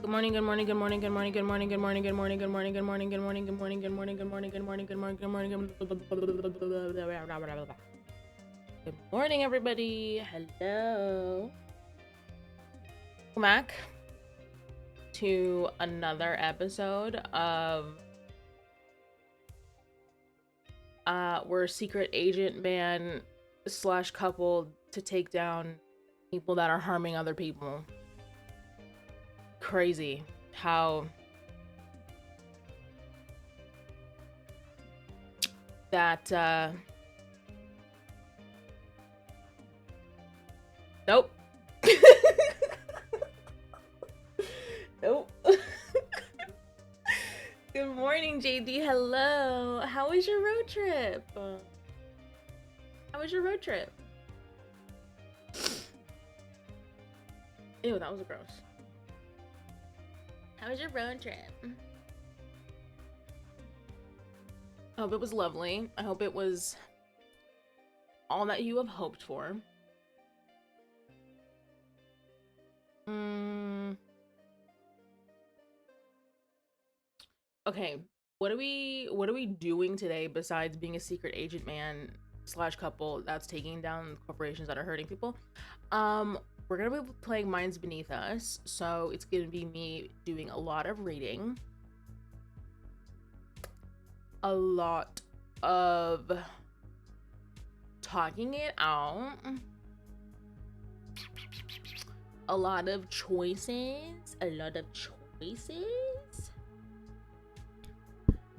Good morning, good morning, good morning, good morning, good morning, good morning, good morning, good morning, good morning, good morning, good morning, good morning, good morning, good morning, good morning, good morning, good morning, everybody. Hello. Welcome back to another episode of we're secret agent man / couple to take down people that are harming other people. Crazy how that nope. Nope. Good morning, JD. Hello. How was your road trip? How was your road trip? Ew, that was gross. How was your road trip? I hope it was lovely. I hope it was all that you have hoped for. Okay, what are we doing today besides being a secret agent man / couple that's taking down corporations that are hurting people? We're gonna be playing Minds Beneath Us, so it's gonna be me doing a lot of reading, a lot of talking it out, a lot of choices.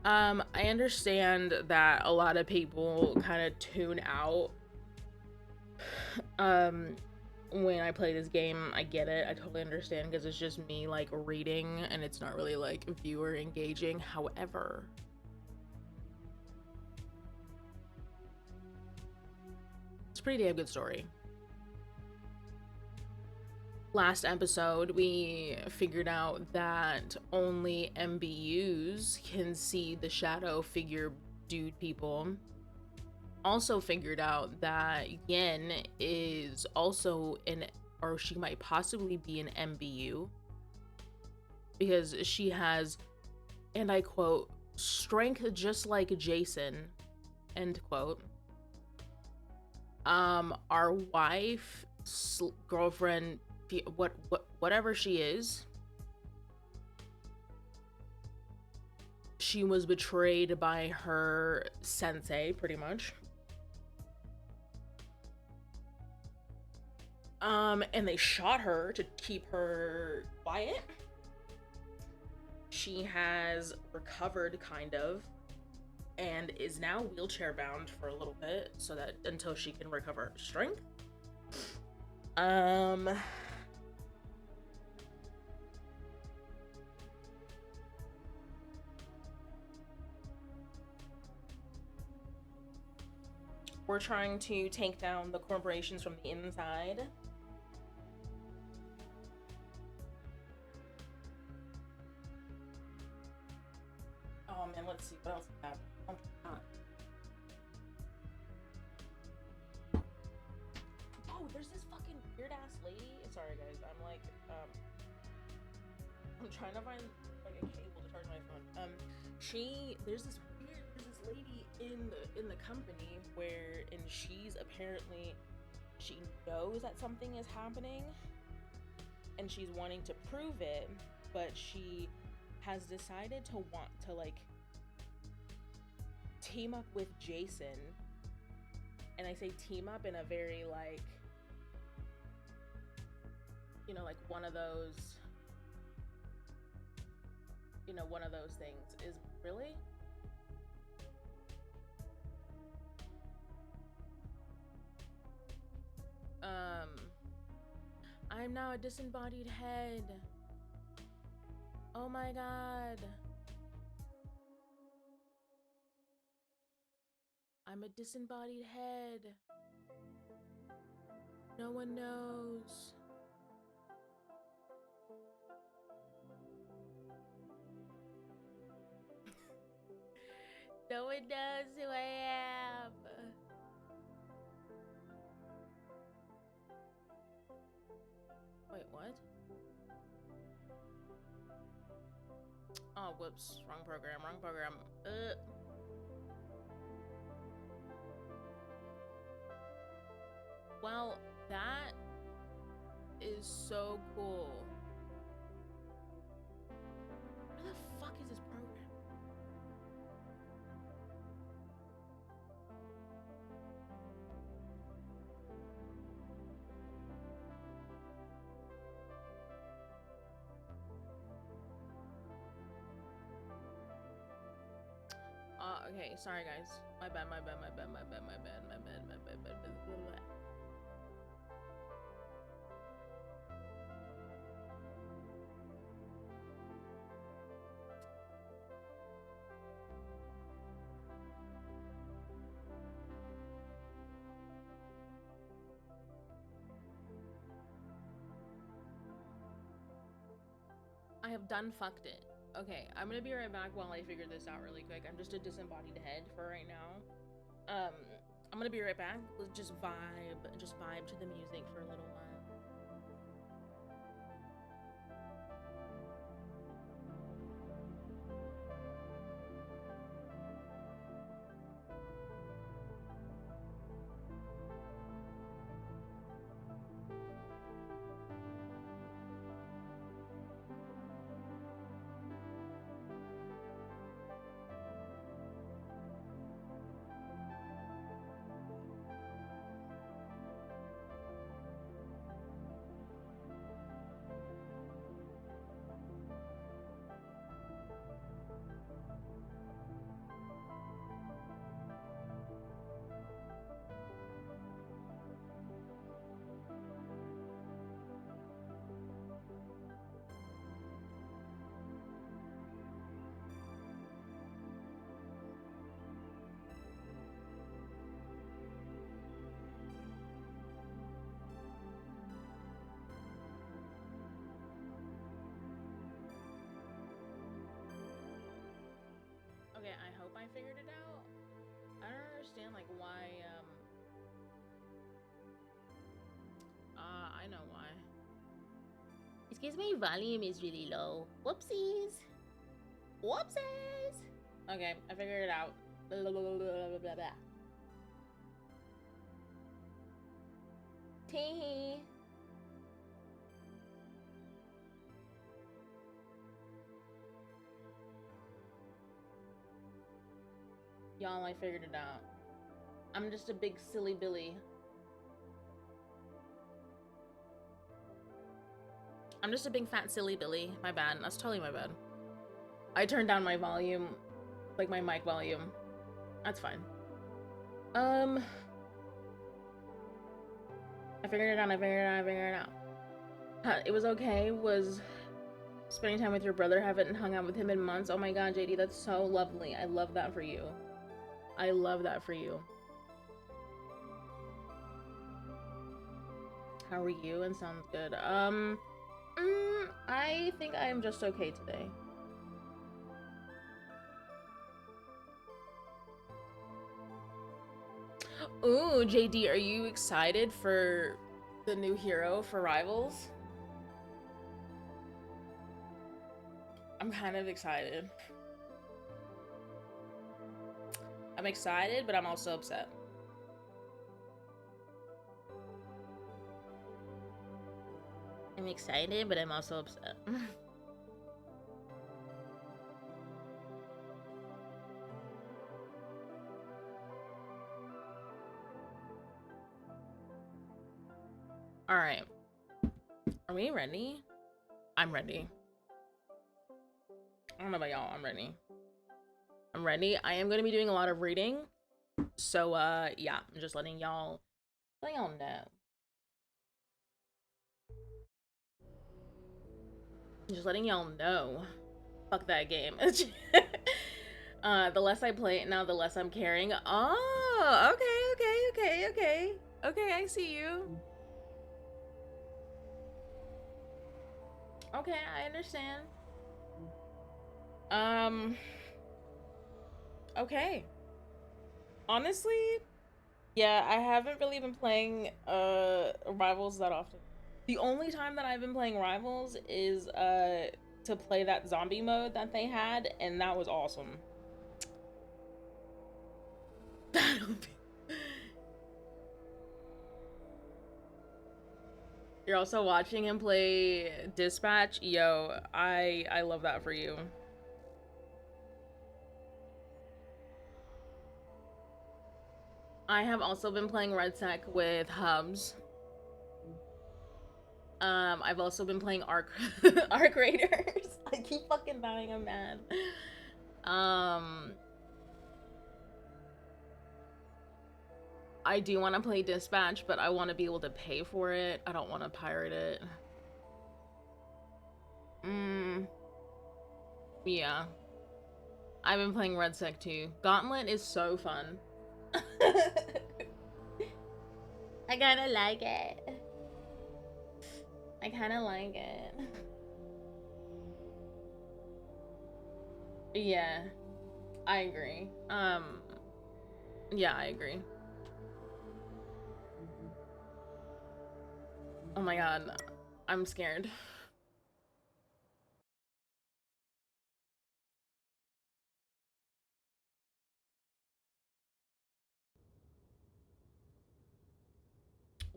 I understand that a lot of people kind of tune out when I play this game. I get it. I totally understand because it's just me like reading and it's not really like viewer engaging. However, it's a pretty damn good story. Last episode, we figured out that only MBUs can see the shadow figure dude people. Also figured out that Yen is also or she might possibly be an MBU because she has, and I quote, strength just like Jason, end quote. Our wife, girlfriend, whatever she is, she was betrayed by her sensei, pretty much. And they shot her to keep her quiet. She has recovered, kind of, and is now wheelchair bound for a little bit, so that until she can recover strength. We're trying to take down the corporations from the inside. Oh man, let's see what else we have. Oh, there's this fucking weird ass lady. Sorry guys, I'm like I'm trying to find like a cable to charge my phone. There's this lady in the company and she's apparently, she knows that something is happening and she's wanting to prove it, but she has decided to want to like team up with Jason. And I say team up in a very like, you know, like one of those things is really. I'm now a disembodied head. Oh my god. I'm a disembodied head. No one knows. No one knows who I am. Wait, what? Oh, whoops. Wrong program. Well, that is so cool. Where the fuck is this program? Okay, sorry guys. My bad. I have done fucked it. Okay, I'm gonna be right back while I figure this out really quick. I'm just a disembodied head for right now. I'm gonna be right back. Let's just vibe to the music for a little while. Okay, I hope I figured it out. I don't understand, like, why, I know why. It's because my volume is really low. Whoopsies! Whoopsies! Okay, I figured it out. Blah, blah, blah, blah, blah, blah. Tee. Y'all, I figured it out. I'm just a big silly Billy. I'm just a big fat silly Billy. My bad. That's totally my bad. I turned down my volume, like my mic volume. That's fine. I figured it out. It was okay. Was spending time with your brother. Haven't hung out with him in months. Oh my god, JD, that's so lovely. I love that for you. I love that for you. How are you? And sounds good. I think I am just okay today. Ooh, JD, are you excited for the new hero for Rivals? I'm kind of excited. I'm excited, but I'm also upset. I'm excited, but I'm also upset. All right. Are we ready? I'm ready. I don't know about y'all. I'm ready. I'm ready. I am going to be doing a lot of reading. So, yeah. I'm just letting y'all know. Just letting y'all know. Fuck that game. The less I play it now, the less I'm caring. Oh, okay. Okay, I see you. Okay, I understand. Okay. Honestly, yeah, I haven't really been playing Rivals that often. The only time that I've been playing Rivals is to play that zombie mode that they had, and that was awesome. You're also watching him play Dispatch? Yo, I love that for you. I have also been playing Red Sec with Hubs. I've also been playing Arc Arc Raiders. I keep fucking dying, I'm mad. I do want to play Dispatch, but I want to be able to pay for it. I don't want to pirate it. Yeah. I've been playing Red Sec too. Gauntlet is so fun. I kinda like it. I kinda like it. Yeah. I agree. Yeah, I agree. Oh my god. I'm scared.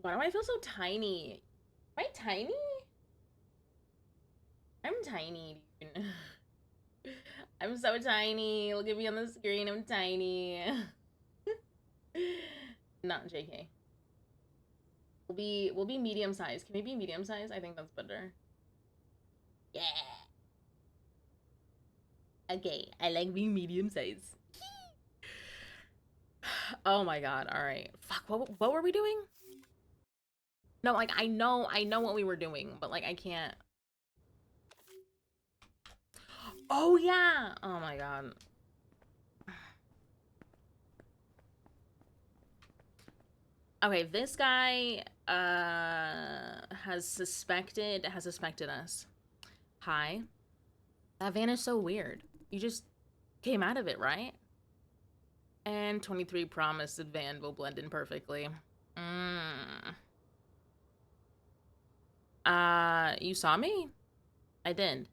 Why do I feel so tiny? Am I tiny? I'm tiny, dude. I'm so tiny. Look at me on the screen. I'm tiny. Not JK. We'll be medium size. Can we be medium size? I think that's better. Yeah. Okay, I like being medium size. Oh my god. All right. Fuck. What were we doing? No, like I know what we were doing, but like I can't. Oh yeah. Oh my god. Okay, this guy has suspected us. Hi. That van is so weird. You just came out of it, right? And 23 promised that van will blend in perfectly. You saw me? I did.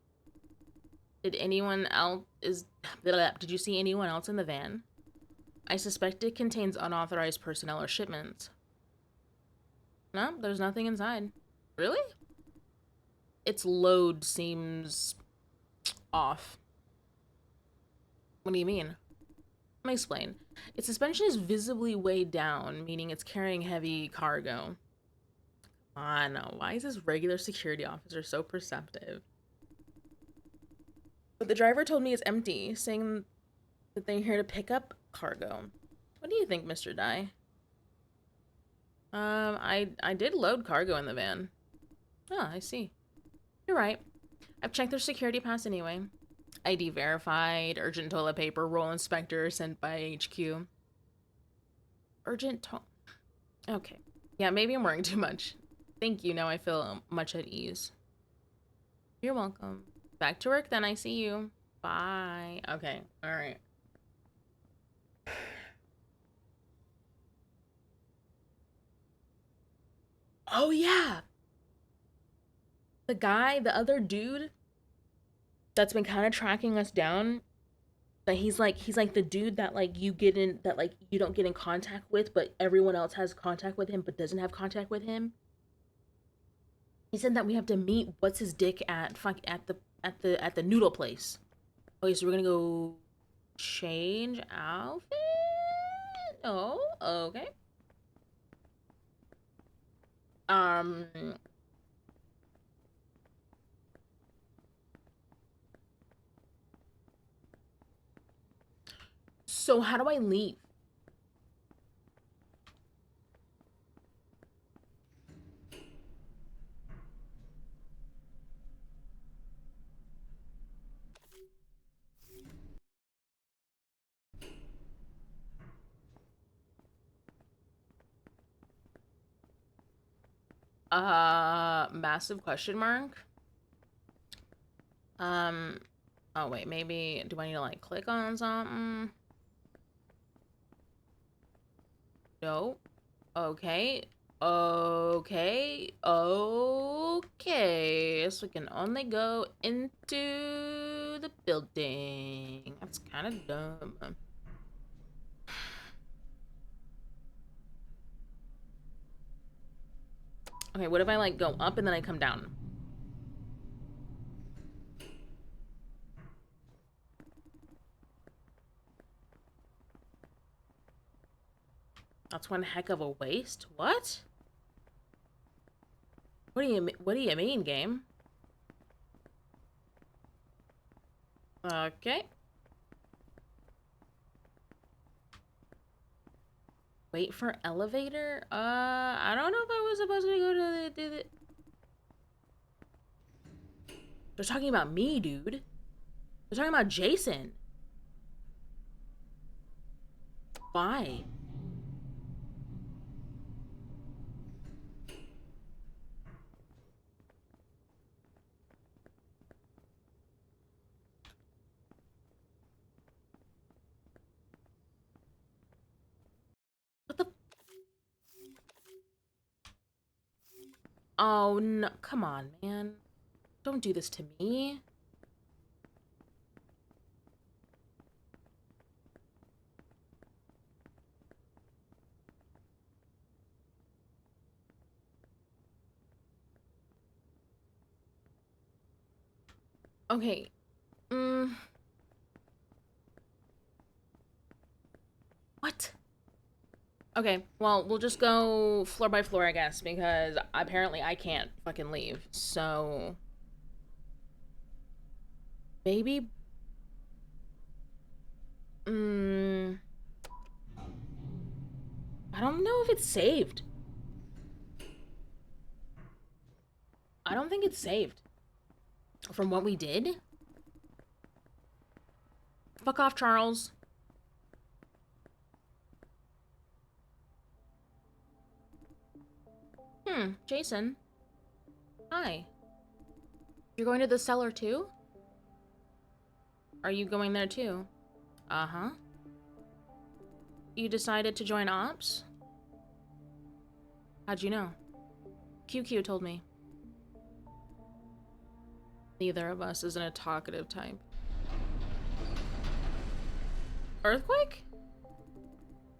Did anyone else did you see anyone else in the van? I suspect it contains unauthorized personnel or shipments. No, there's nothing inside. Really? Its load seems off. What do you mean? Let me explain. Its suspension is visibly weighed down, meaning it's carrying heavy cargo. Ah, no. Why is this regular security officer so perceptive? But the driver told me it's empty, saying that they're here to pick up cargo. What do you think, Mr. Dye? I did load cargo in the van. Oh, I see. You're right. I've checked their security pass anyway. ID verified, urgent toilet paper, roll inspector sent by HQ. Urgent to- Okay. Yeah, maybe I'm worrying too much. Thank you, now I feel much at ease. You're welcome. Back to work then, I see you. Bye. Okay, alright. Oh yeah! The other dude that's been kind of tracking us down, that he's like the dude that like you get in that like you don't get in contact with, but everyone else has contact with him but doesn't have contact with him. He said that we have to meet what's his dick at the noodle place. Okay, so we're gonna go change outfit. Oh, okay. Um. So how do I leave? Massive question mark. Um. Oh wait, maybe do I need to like click on something? No. Okay. Okay. Okay. So we can only go into the building. That's kind of dumb. Okay, what if I, like, go up and then I come down? That's one heck of a waste. What? What do you mean, game? Okay. Wait for elevator? I don't know if I was supposed to go to the... They're talking about me, dude. They're talking about Jason. Why? What the... Oh, no. Come on, man. Don't do this to me. Okay. What? Okay, well, we'll just go floor by floor, I guess, because apparently I can't fucking leave. So... Maybe... I don't know if it's saved. I don't think it's saved. From what we did? Fuck off, Charles. Jason. Hi. You're going to the cellar too? Are you going there too? Uh-huh. You decided to join ops? How'd you know? QQ told me. Neither of us is an talkative type. Earthquake?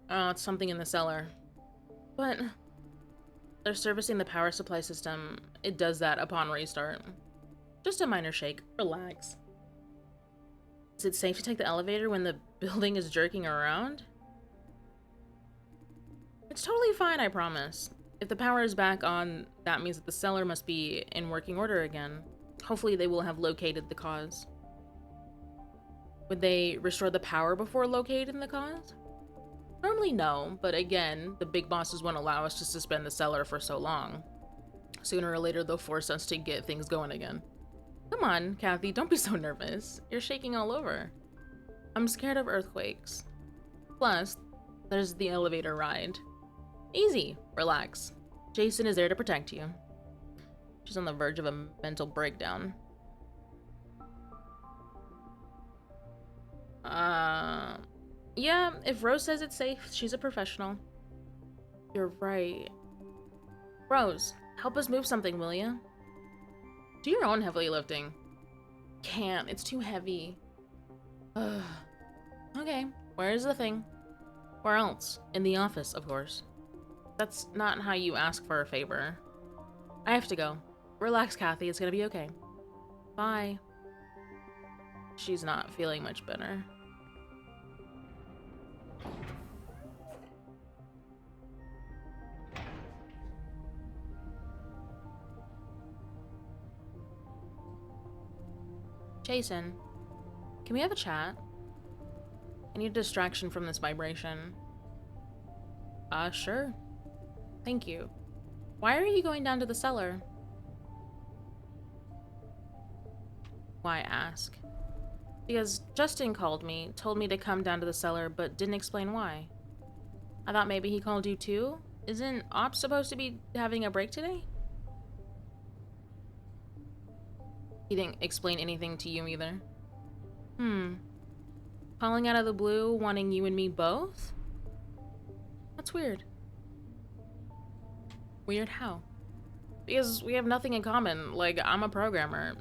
Oh, it's something in the cellar. But they're servicing the power supply system. It does that upon restart. Just a minor shake. Relax. Is it safe to take the elevator when the building is jerking around? It's totally fine, I promise. If the power is back on, that means that the cellar must be in working order again. Hopefully they will have located the cause. Would they restore the power before locating the cause? Normally no, but again, the big bosses won't allow us to suspend the cellar for so long. Sooner or later they'll force us to get things going again. Come on, Kathy, don't be so nervous. You're shaking all over. I'm scared of earthquakes. Plus, there's the elevator ride. Easy, relax. Jason is there to protect you. She's on the verge of a mental breakdown. Yeah, if Rose says it's safe, she's a professional. You're right. Rose, help us move something, will ya? Do your own heavy lifting. Can't, it's too heavy. Ugh. Okay, where's the thing? Where else? In the office, of course. That's not how you ask for a favor. I have to go. Relax, Kathy, it's gonna be okay. Bye. She's not feeling much better. Jason, can we have a chat? I need a distraction from this vibration. Sure. Thank you. Why are you going down to the cellar? Why ask? Because Justin called me, told me to come down to the cellar, but didn't explain why. I thought maybe he called you too? Isn't Ops supposed to be having a break today? He didn't explain anything to you either. Calling out of the blue, wanting you and me both? That's weird. Weird how? Because we have nothing in common. Like, I'm a programmer.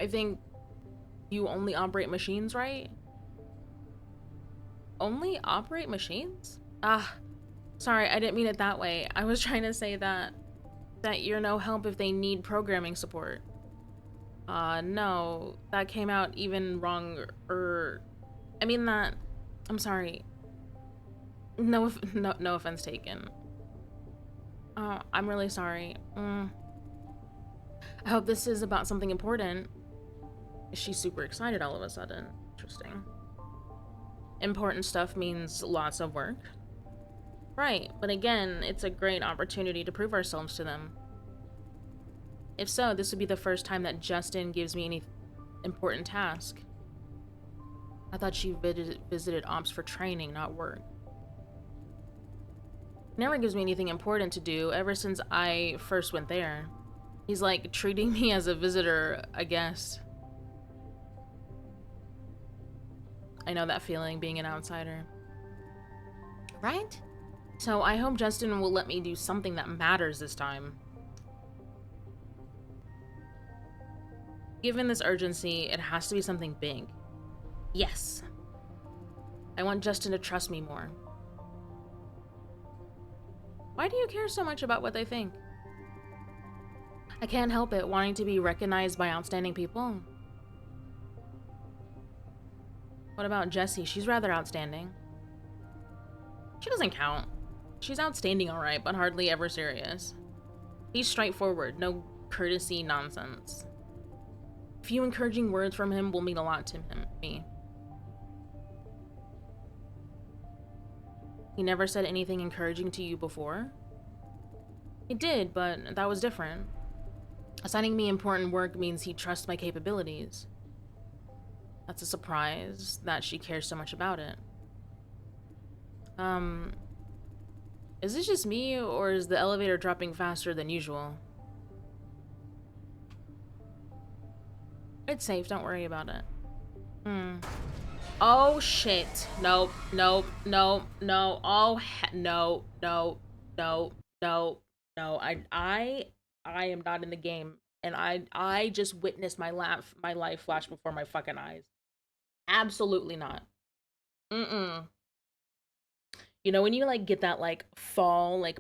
I think you only operate machines, right? Only operate machines? Ah, sorry, I didn't mean it that way. I was trying to say that you're no help if they need programming support. No, that came out even wrong. I mean that. I'm sorry. No offense taken. I'm really sorry. I hope this is about something important. She's super excited all of a sudden. Interesting. Important stuff means lots of work. Right, but again, it's a great opportunity to prove ourselves to them. If so, this would be the first time that Justin gives me any important task. I thought she visited ops for training, not work. He never gives me anything important to do ever since I first went there. He's like treating me as a visitor, I guess. I know that feeling, being an outsider. Right? So I hope Justin will let me do something that matters this time. Given this urgency, it has to be something big. Yes. I want Justin to trust me more. Why do you care so much about what they think? I can't help it, wanting to be recognized by outstanding people. What about Jessie? She's rather outstanding. She doesn't count. She's outstanding, alright, but hardly ever serious. He's straightforward, no courtesy nonsense. A few encouraging words from him will mean a lot to me. He never said anything encouraging to you before? He did, but that was different. Assigning me important work means he trusts my capabilities. That's a surprise that she cares so much about it. Is this just me, or is the elevator dropping faster than usual? It's safe, don't worry about it. Oh shit. Nope, nope, nope, no. Oh, no, no, no, no, no. I am not in the game, and I just witnessed my life flash before my fucking eyes. Absolutely not. You know when you like get that like fall like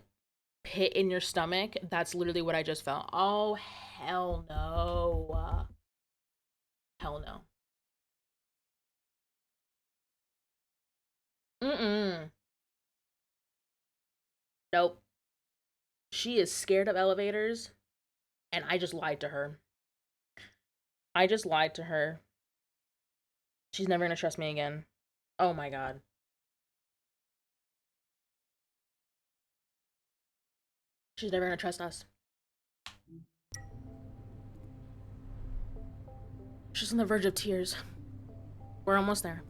pit in your stomach? That's literally what I just felt. Oh hell no. Hell no. Mm-mm. Nope. She is scared of elevators, and I just lied to her. I just lied to her. She's never gonna trust me again. Oh my god. She's never gonna trust us. She's on the verge of tears. We're almost there.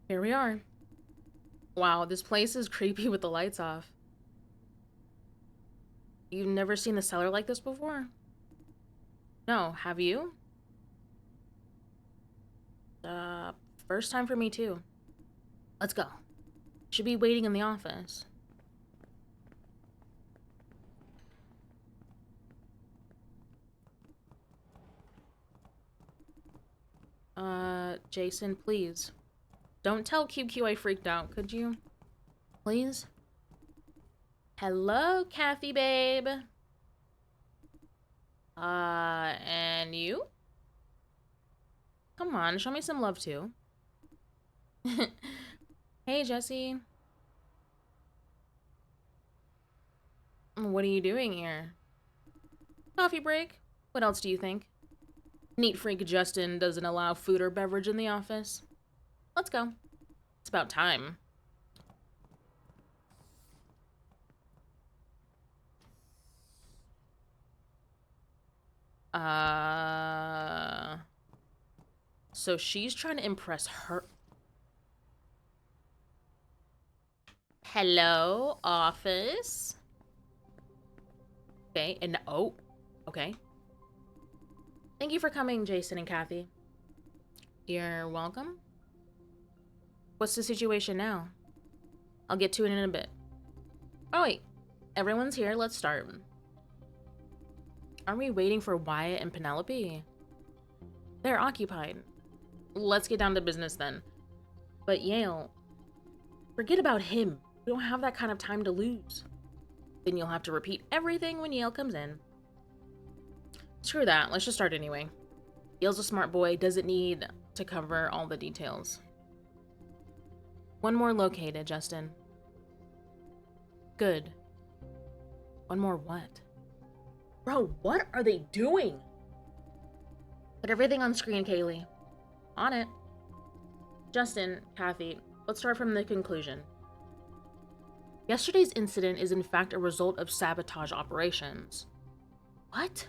Here we are. Wow, this place is creepy with the lights off. You've never seen a cellar like this before? No, have you? Uh, First time for me too. Let's go. Should be waiting in the office. Jason, please. Don't tell QQ I freaked out, could you? Please? Hello, Kathy babe. And you? Come on, show me some love too. Hey, Jesse. What are you doing here? Coffee break? What else do you think? Neat freak Justin doesn't allow food or beverage in the office. Let's go. It's about time. So she's trying to impress her. Hello, office. Okay, and okay. Thank you for coming, Jason and Kathy. You're welcome. What's the situation now? I'll get to it in a bit. Oh wait, everyone's here, let's start. Are we waiting for Wyatt and Penelope? They're occupied. Let's get down to business then. But Yale, forget about him. We don't have that kind of time to lose. Then you'll have to repeat everything when Yale comes in. Screw that, let's just start anyway. Yale's a smart boy, doesn't need to cover all the details. One more located, Justin. Good. One more what? Bro, what are they doing? Put everything on screen, Kaylee. On it. Justin, Kathy, let's start from the conclusion. Yesterday's incident is in fact a result of sabotage operations. What?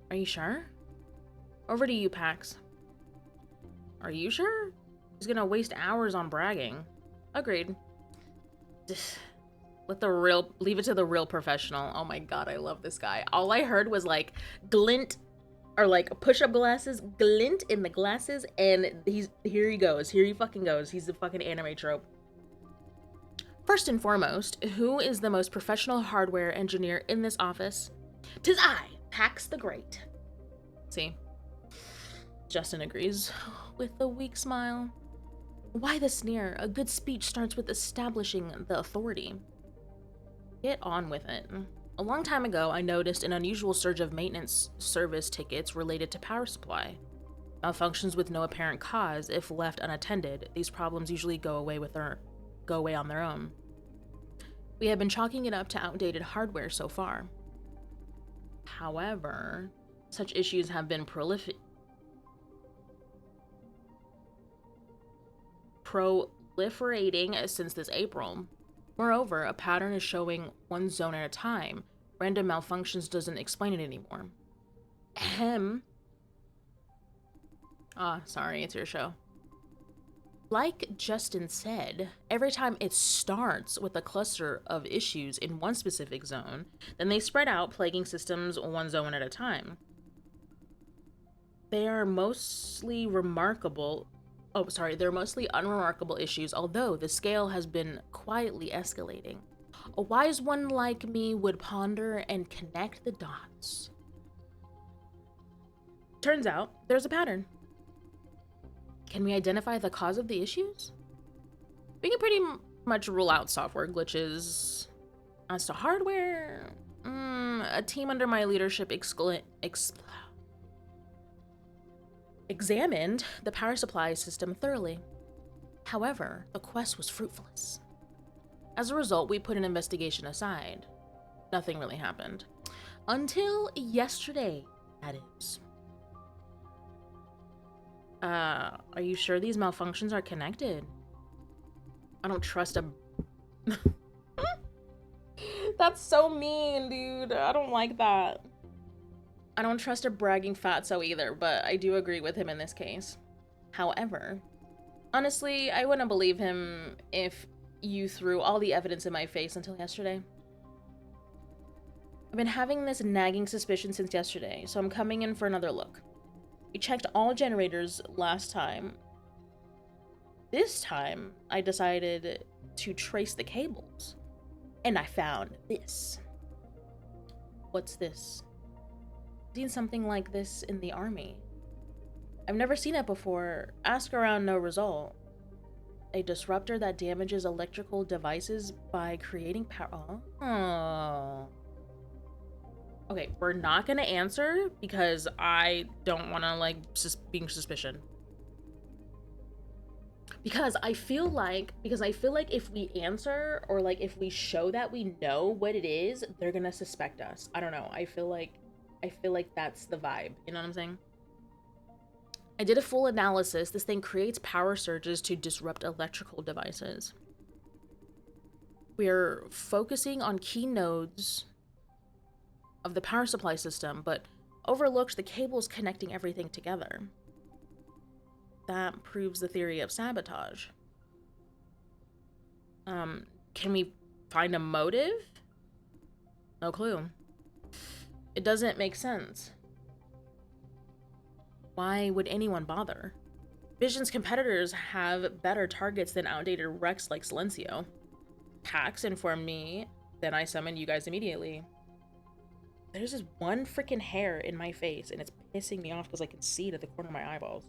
Are you sure? Over to you, Pax. Are you sure? He's gonna waste hours on bragging. Agreed. Leave it to the real professional. Oh my god, I love this guy. All I heard was like glint, or like push-up glasses, glint in the glasses, and here he goes. Here he fucking goes. He's the fucking anime trope. First and foremost, who is the most professional hardware engineer in this office? 'Tis I, Pax the Great. See? Justin agrees with a weak smile. Why the sneer? A good speech starts with establishing the authority. Get on with it. A long time ago, I noticed an unusual surge of maintenance service tickets related to power supply. Malfunctions with no apparent cause, if left unattended, these problems usually go away on their own. We have been chalking it up to outdated hardware so far. However, such issues have been proliferating since this April. Moreover, a pattern is showing one zone at a time. Random malfunctions doesn't explain it anymore. Ahem. Sorry, it's your show. Like Justin said, every time it starts with a cluster of issues in one specific zone, then they spread out, plaguing systems one zone at a time. They're mostly unremarkable issues, although the scale has been quietly escalating. A wise one like me would ponder and connect the dots. Turns out, there's a pattern. Can we identify the cause of the issues? We can pretty much rule out software glitches. As to hardware, a team under my leadership examined the power supply system thoroughly. However, the quest was fruitless. As a result, we put an investigation aside. Nothing really happened. Until yesterday, that is. Are you sure these malfunctions are connected? I don't trust a... That's so mean, dude. I don't like that. I don't trust a bragging fatso either, but I do agree with him in this case. However, honestly, I wouldn't believe him if you threw all the evidence in my face until yesterday. I've been having this nagging suspicion since yesterday, so I'm coming in for another look. We checked all generators last time. This time, I decided to trace the cables. And I found this. What's this? I've seen something like this in the army. I've never seen it before. Ask around, no result. A disruptor that damages electrical devices by creating power. Oh. Okay, we're not gonna answer because I don't want to like being suspicion. Because I feel like if we answer or like if we show that we know what it is, they're gonna suspect us. I don't know. I feel like that's the vibe. You know what I'm saying? I did a full analysis. This thing creates power surges to disrupt electrical devices. We're focusing on key nodes of the power supply system, but overlooked the cables connecting everything together. That proves the theory of sabotage. Can we find a motive? No clue. It doesn't make sense. Why would anyone bother? Vision's competitors have better targets than outdated wrecks like Silencio. Pax informed me, then I summoned you guys immediately. There's this one freaking hair in my face, and it's pissing me off because I can see it at the corner of my eyeballs.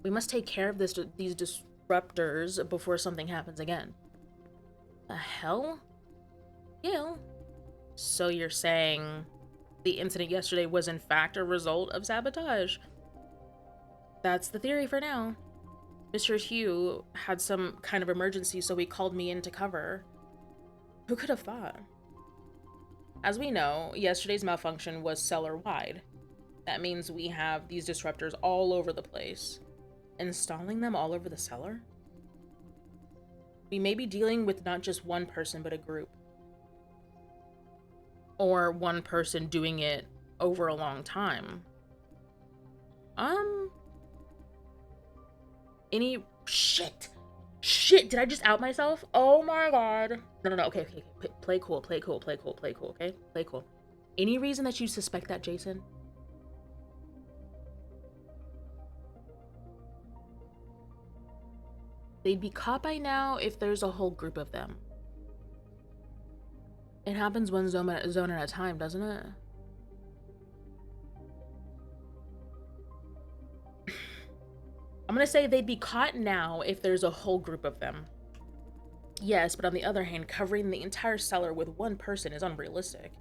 We must take care of these disruptors before something happens again. The hell? Gil? So you're saying the incident yesterday was in fact a result of sabotage? That's the theory for now. Mr. Hugh had some kind of emergency, so he called me in to cover. Who could have thought? As we know, yesterday's malfunction was cellar-wide. That means we have these disruptors all over the place. Installing them all over the cellar? We may be dealing with not just one person, but a group. Or one person doing it over a long time. Any... Shit! Shit! Did I just out myself? Oh my god. No. Okay. Play cool, okay? Play cool. Any reason that you suspect that, Jason? They'd be caught by now if there's a whole group of them. It happens one zone at a time, doesn't it? I'm gonna say they'd be caught now if there's a whole group of them. Yes, but on the other hand, covering the entire cellar with one person is unrealistic.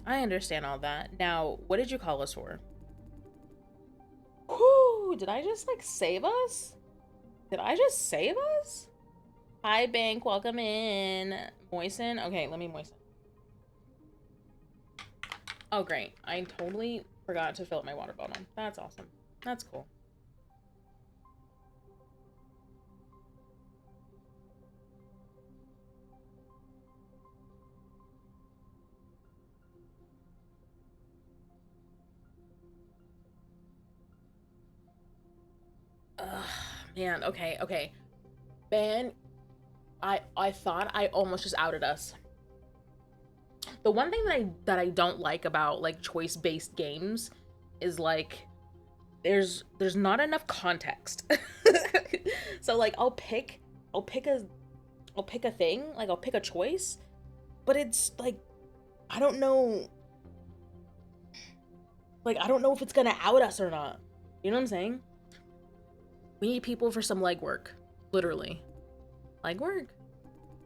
I understand all that. Now, what did you call us for? Whoo! Did I just, like, save us? Did I just save us? Hi, Bank. Welcome in. Moisten? Okay, let me moisten. Oh, great. I totally forgot to fill up my water bottle. That's awesome. That's cool. Ugh, man. Okay. Man, I thought I almost just outed us. The one thing that I don't like about like choice-based games is like there's not enough context. So like I'll pick a thing, like I'll pick a choice, but it's like I don't know if it's gonna out us or not. You know what I'm saying? We need people for some legwork. Literally. Legwork?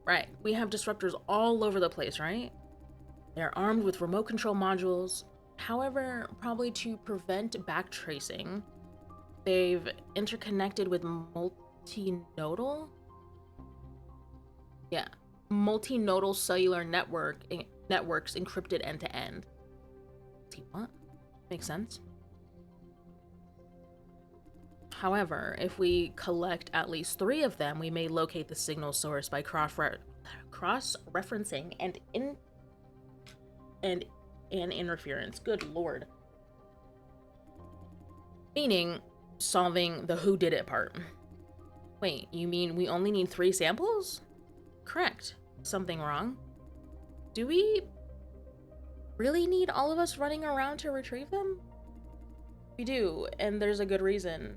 Right. We have disruptors all over the place, right? They're armed with remote control modules. However, probably to prevent backtracing, they've interconnected with multinodal cellular networks encrypted end to end. See what? Makes sense. However, if we collect at least 3 of them, we may locate the signal source by cross-referencing and interference. Good lord. Meaning, solving the who did it part. Wait, you mean we only need 3 samples? Correct. Something wrong? Do we really need all of us running around to retrieve them? We do, and there's a good reason.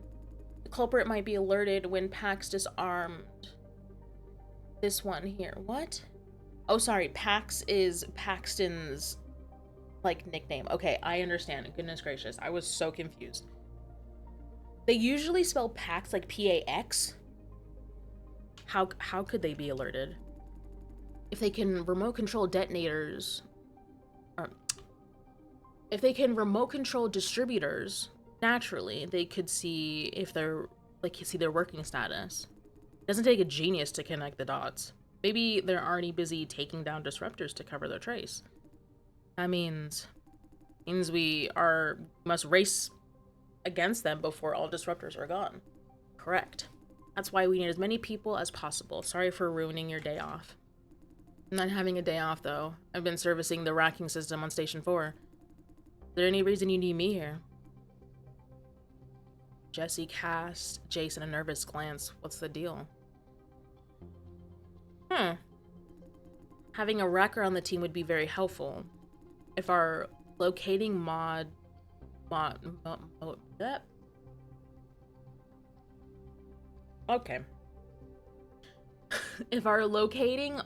The culprit might be alerted when Pax disarmed. This one here. What? Oh, sorry. Pax is Paxton's, like, nickname. Okay, I understand. Goodness gracious. I was so confused. They usually spell Pax like P-A-X. How could they be alerted? If they can remote control detonators, or if they can remote control distributors, naturally they could see if they're see their working status. It doesn't take a genius to connect the dots. Maybe they're already busy taking down disruptors to cover their trace. That means we must race against them before all disruptors are gone. Correct. That's why we need as many people as possible. Sorry for ruining your day off. I'm not having a day off, though. I've been servicing the racking system on Station 4. Is there any reason you need me here? Jesse cast Jason a nervous glance. What's the deal? Having a wrecker on the team would be very helpful. if our locating mod that okay. If our locating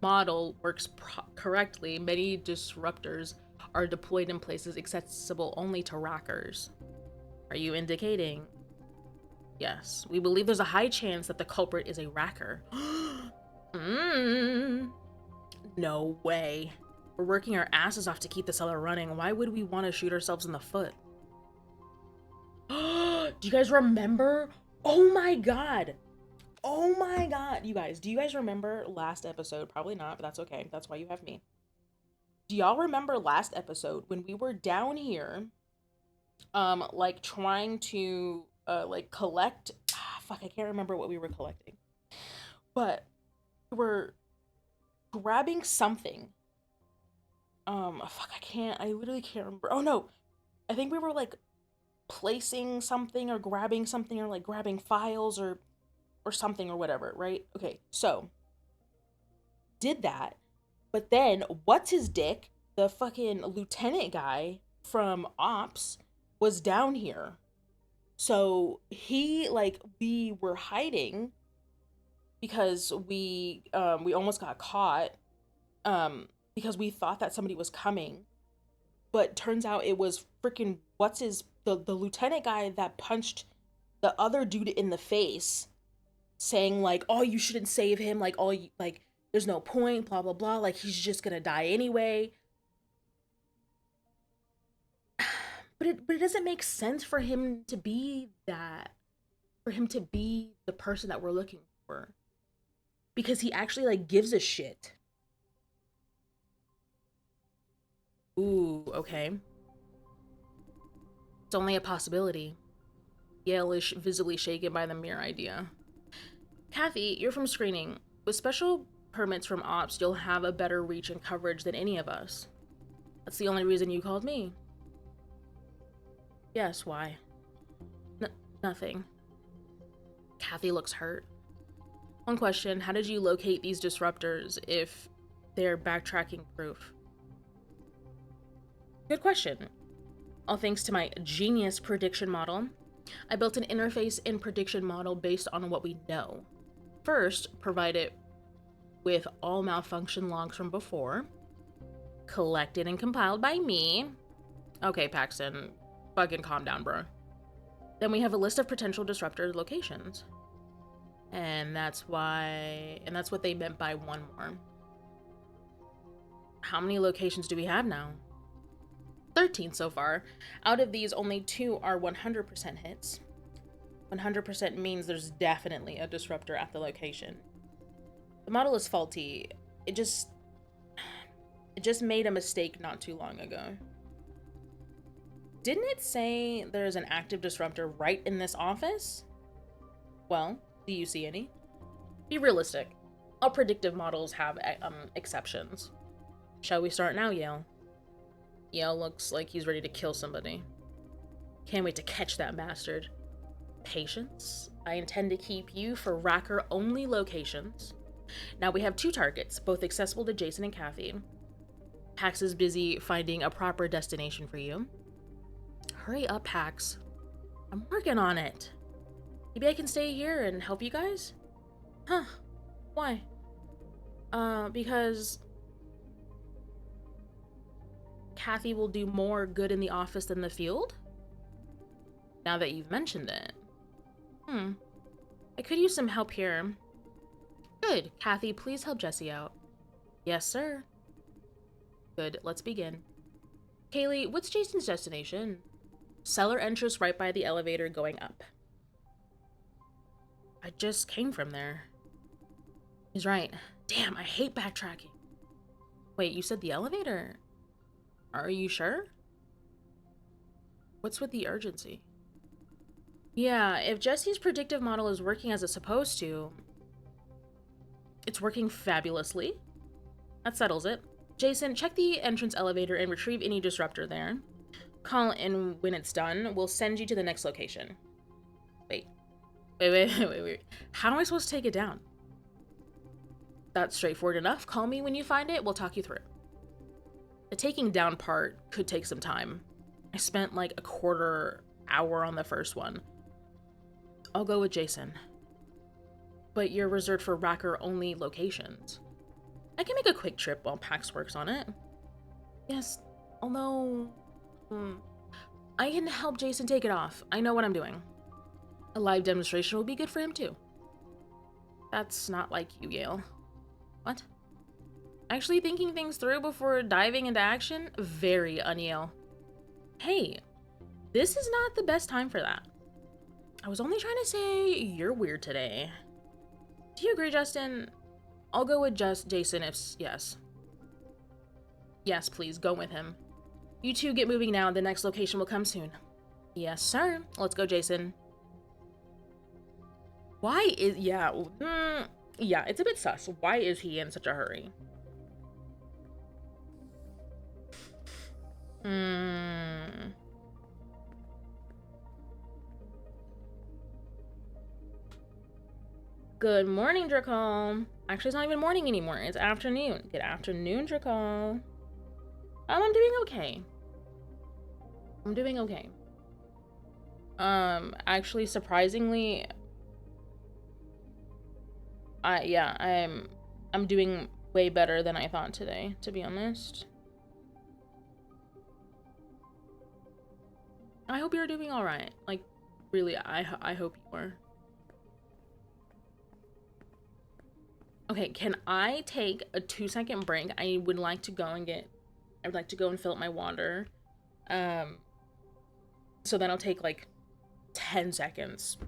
model works correctly, many disruptors are deployed in places accessible only to rackers. Are you indicating? Yes. We believe there's a high chance that the culprit is a racker. No way. We're working our asses off to keep the cellar running. Why would we want to shoot ourselves in the foot? Do you guys remember? Oh my god. Oh my god. You guys, do you guys remember last episode? Probably not, but that's okay. That's why you have me. Do y'all remember last episode when we were down here, like trying to, like collect, fuck, I can't remember what we were collecting, but we were grabbing something. Fuck, I literally can't remember. Oh no, I think we were like placing something or grabbing something or like grabbing files or something or whatever, right? Okay, so did that, but then what's his dick? The fucking lieutenant guy from Ops was down here. So he like we were hiding because we almost got caught because we thought that somebody was coming, but turns out it was freaking what's his the lieutenant guy that punched the other dude in the face, saying like, "Oh, you shouldn't save him. Like, all you like, there's no point. Blah blah blah. Like, he's just gonna die anyway." But it doesn't make sense for him to be that, for him to be the person that we're looking for, because he actually like gives a shit. Ooh, okay. It's only a possibility. Yale is visibly shaken by the mere idea. Kathy, you're from screening. With special permits from Ops, you'll have a better reach and coverage than any of us. That's the only reason you called me. Yes, why? Nothing. Kathy looks hurt. One question, how did you locate these disruptors if they're backtracking proof? Good question. All thanks to my genius prediction model. I built an interface and prediction model based on what we know. First, provide it with all malfunction logs from before, collected and compiled by me. Okay, Paxton, fucking calm down, bro. Then we have a list of potential disruptor locations. And that's what they meant by one more. How many locations do we have now? 13 so far. Out of these, only 2 are 100% hits. 100% means there's definitely a disruptor at the location. The model is faulty. It just made a mistake not too long ago. Didn't it say there's an active disruptor right in this office? Well, do you see any? Be realistic. All predictive models have exceptions. Shall we start now, Yale? Yale looks like he's ready to kill somebody. Can't wait to catch that bastard. Patience. I intend to keep you for racker-only locations. Now we have 2 targets, both accessible to Jason and Kathy. Pax is busy finding a proper destination for you. Hurry up, Pax. I'm working on it. Maybe I can stay here and help you guys? Huh. Why? Because Kathy will do more good in the office than the field? Now that you've mentioned it. I could use some help here. Good. Kathy, please help Jesse out. Yes, sir. Good. Let's begin. Kaylee, what's Jason's destination? Cellar entrance right by the elevator going up. I just came from there. He's right. Damn, I hate backtracking. Wait, you said the elevator? Are you sure? What's with the urgency? Yeah, if Jesse's predictive model is working as it's supposed to, it's working fabulously. That settles it. Jason, check the entrance elevator and retrieve any disruptor there. Call in when it's done. We'll send you to the next location. Wait. How am I supposed to take it down? That's straightforward enough. Call me when you find it. We'll talk you through. The taking down part could take some time. I spent like a quarter hour on the first one. I'll go with Jason. But you're reserved for Racker only locations. I can make a quick trip while Pax works on it. Yes, although... I can help Jason take it off. I know what I'm doing. A live demonstration will be good for him too. That's not like you, Yale. What? Actually thinking things through before diving into action? Very un-Yale. Hey, this is not the best time for that. I was only trying to say you're weird today. Do you agree, Justin? I'll go with Jason if yes. Yes, please, go with him. You two get moving now, the next location will come soon. Yes, sir. Let's go, Jason. Why is... yeah, it's a bit sus. Why is he in such a hurry? Good morning, Drakal. Actually, it's not even morning anymore. It's afternoon. Good afternoon, Drakal. I'm doing okay. I'm doing okay. Actually, surprisingly, I'm doing way better than I thought today, to be honest. I hope you're doing all right. Like, really, I hope you are. Okay, can I take a 2-second break? I would like to go and fill up my water. So then I'll take like 10 seconds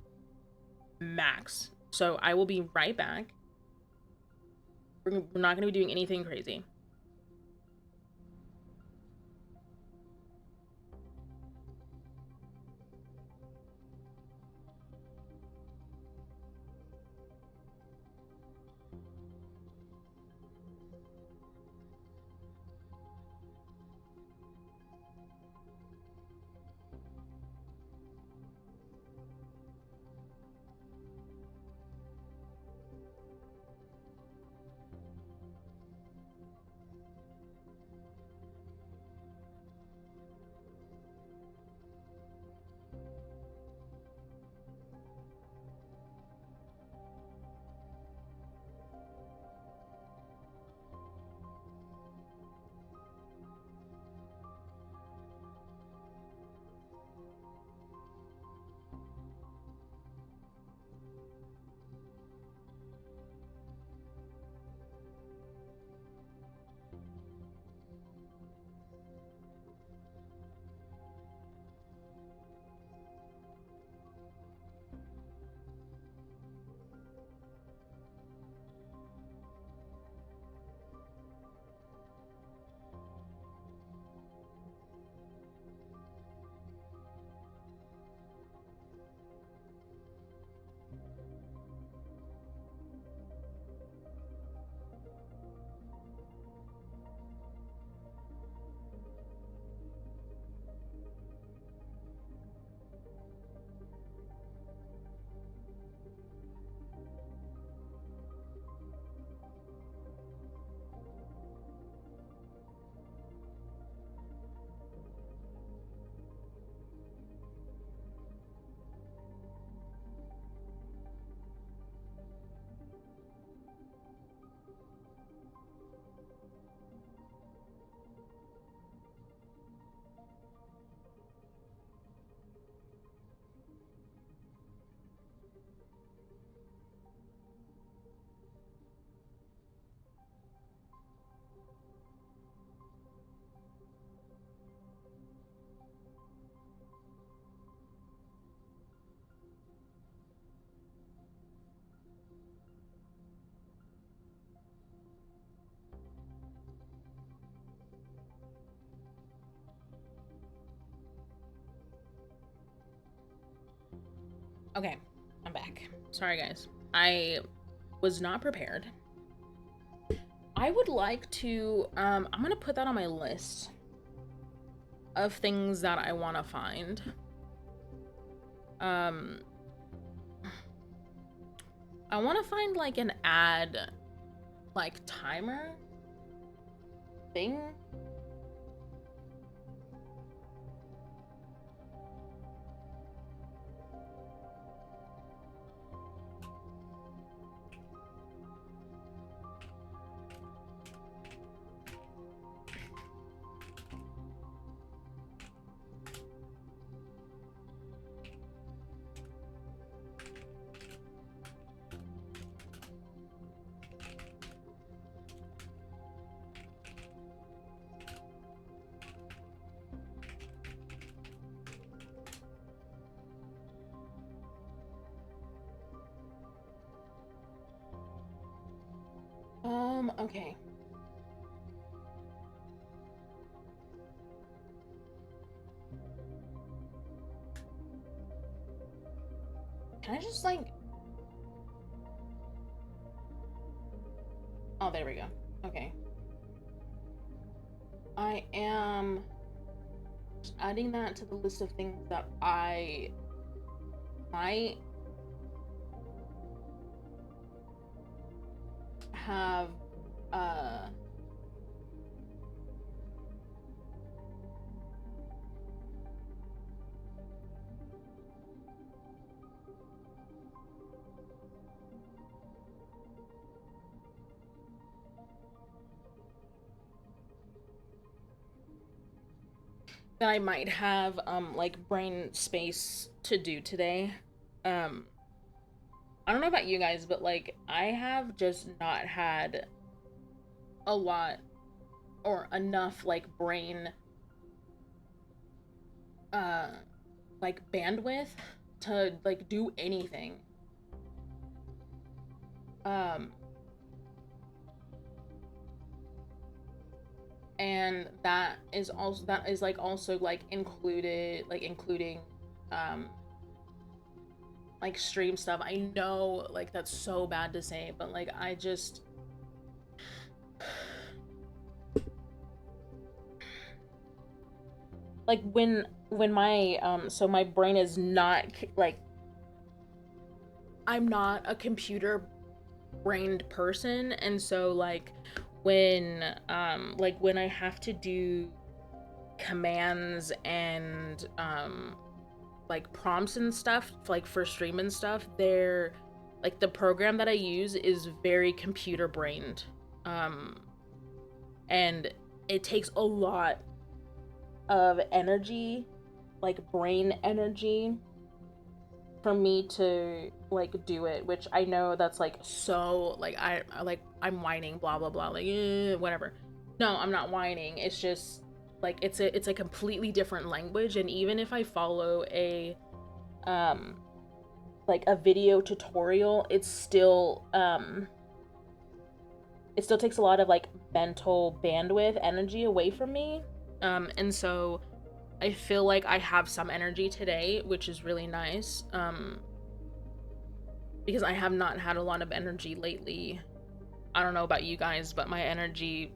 max. So I will be right back. We're not going to be doing anything crazy. Okay, I'm back. Sorry, guys. I was not prepared. I would like to, I'm gonna put that on my list of things that I want to find. I want to find, like, an ad, like, timer thing. Okay. Can I just like... Oh, there we go. Okay. I am just adding that to the list of things that I might have that I might have like brain space to do today. Um I don't know about you guys, but like I have just not had a lot or enough like brain uh like bandwidth to like do anything. Um and that is like also like including um like stream stuff. I know like that's so bad to say, but like I just like when my so my brain is not like, I'm not a computer brained person, and so like when I have to do commands and like prompts and stuff like for stream and stuff, they're like the program that I use is very computer brained. And it takes a lot of energy, like brain energy, for me to like do it, which I know that's like so like I'm whining blah blah blah like whatever. No, I'm not whining. It's just like it's a completely different language, and even if I follow a um like a video tutorial, it still takes a lot of like mental bandwidth energy away from me. And so I feel like I have some energy today, which is really nice. Because I have not had a lot of energy lately. I don't know about you guys, but my energy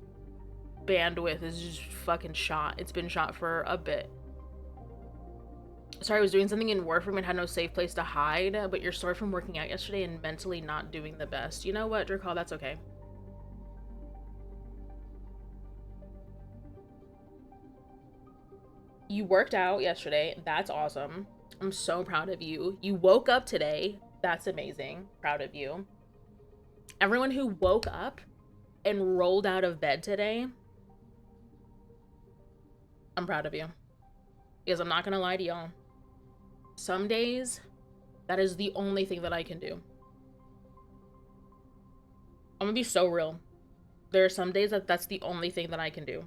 bandwidth is just fucking shot. It's been shot for a bit. Sorry, I was doing something in Warframe and had no safe place to hide, but you're sore from working out yesterday and mentally not doing the best. You know what, Drakal? That's okay. You worked out yesterday. That's awesome. I'm so proud of you. You woke up today. That's amazing. Proud of you. Everyone who woke up and rolled out of bed today, I'm proud of you. Because I'm not gonna lie to y'all. Some days, that is the only thing that I can do. I'm gonna be so real. There are some days that that's the only thing that I can do.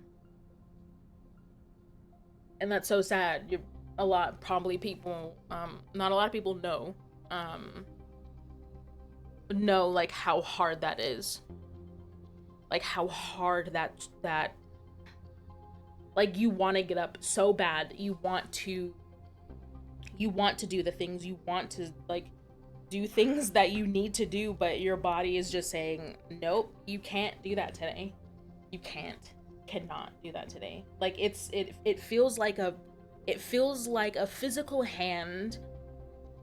And that's so sad. Probably people, not a lot of people um, know like how hard that is. Like how hard that like you want to get up so bad. You want to do the things, you want to like do things that you need to do, but your body is just saying, nope, you can't do that today. You cannot do that today. Like it feels like a physical hand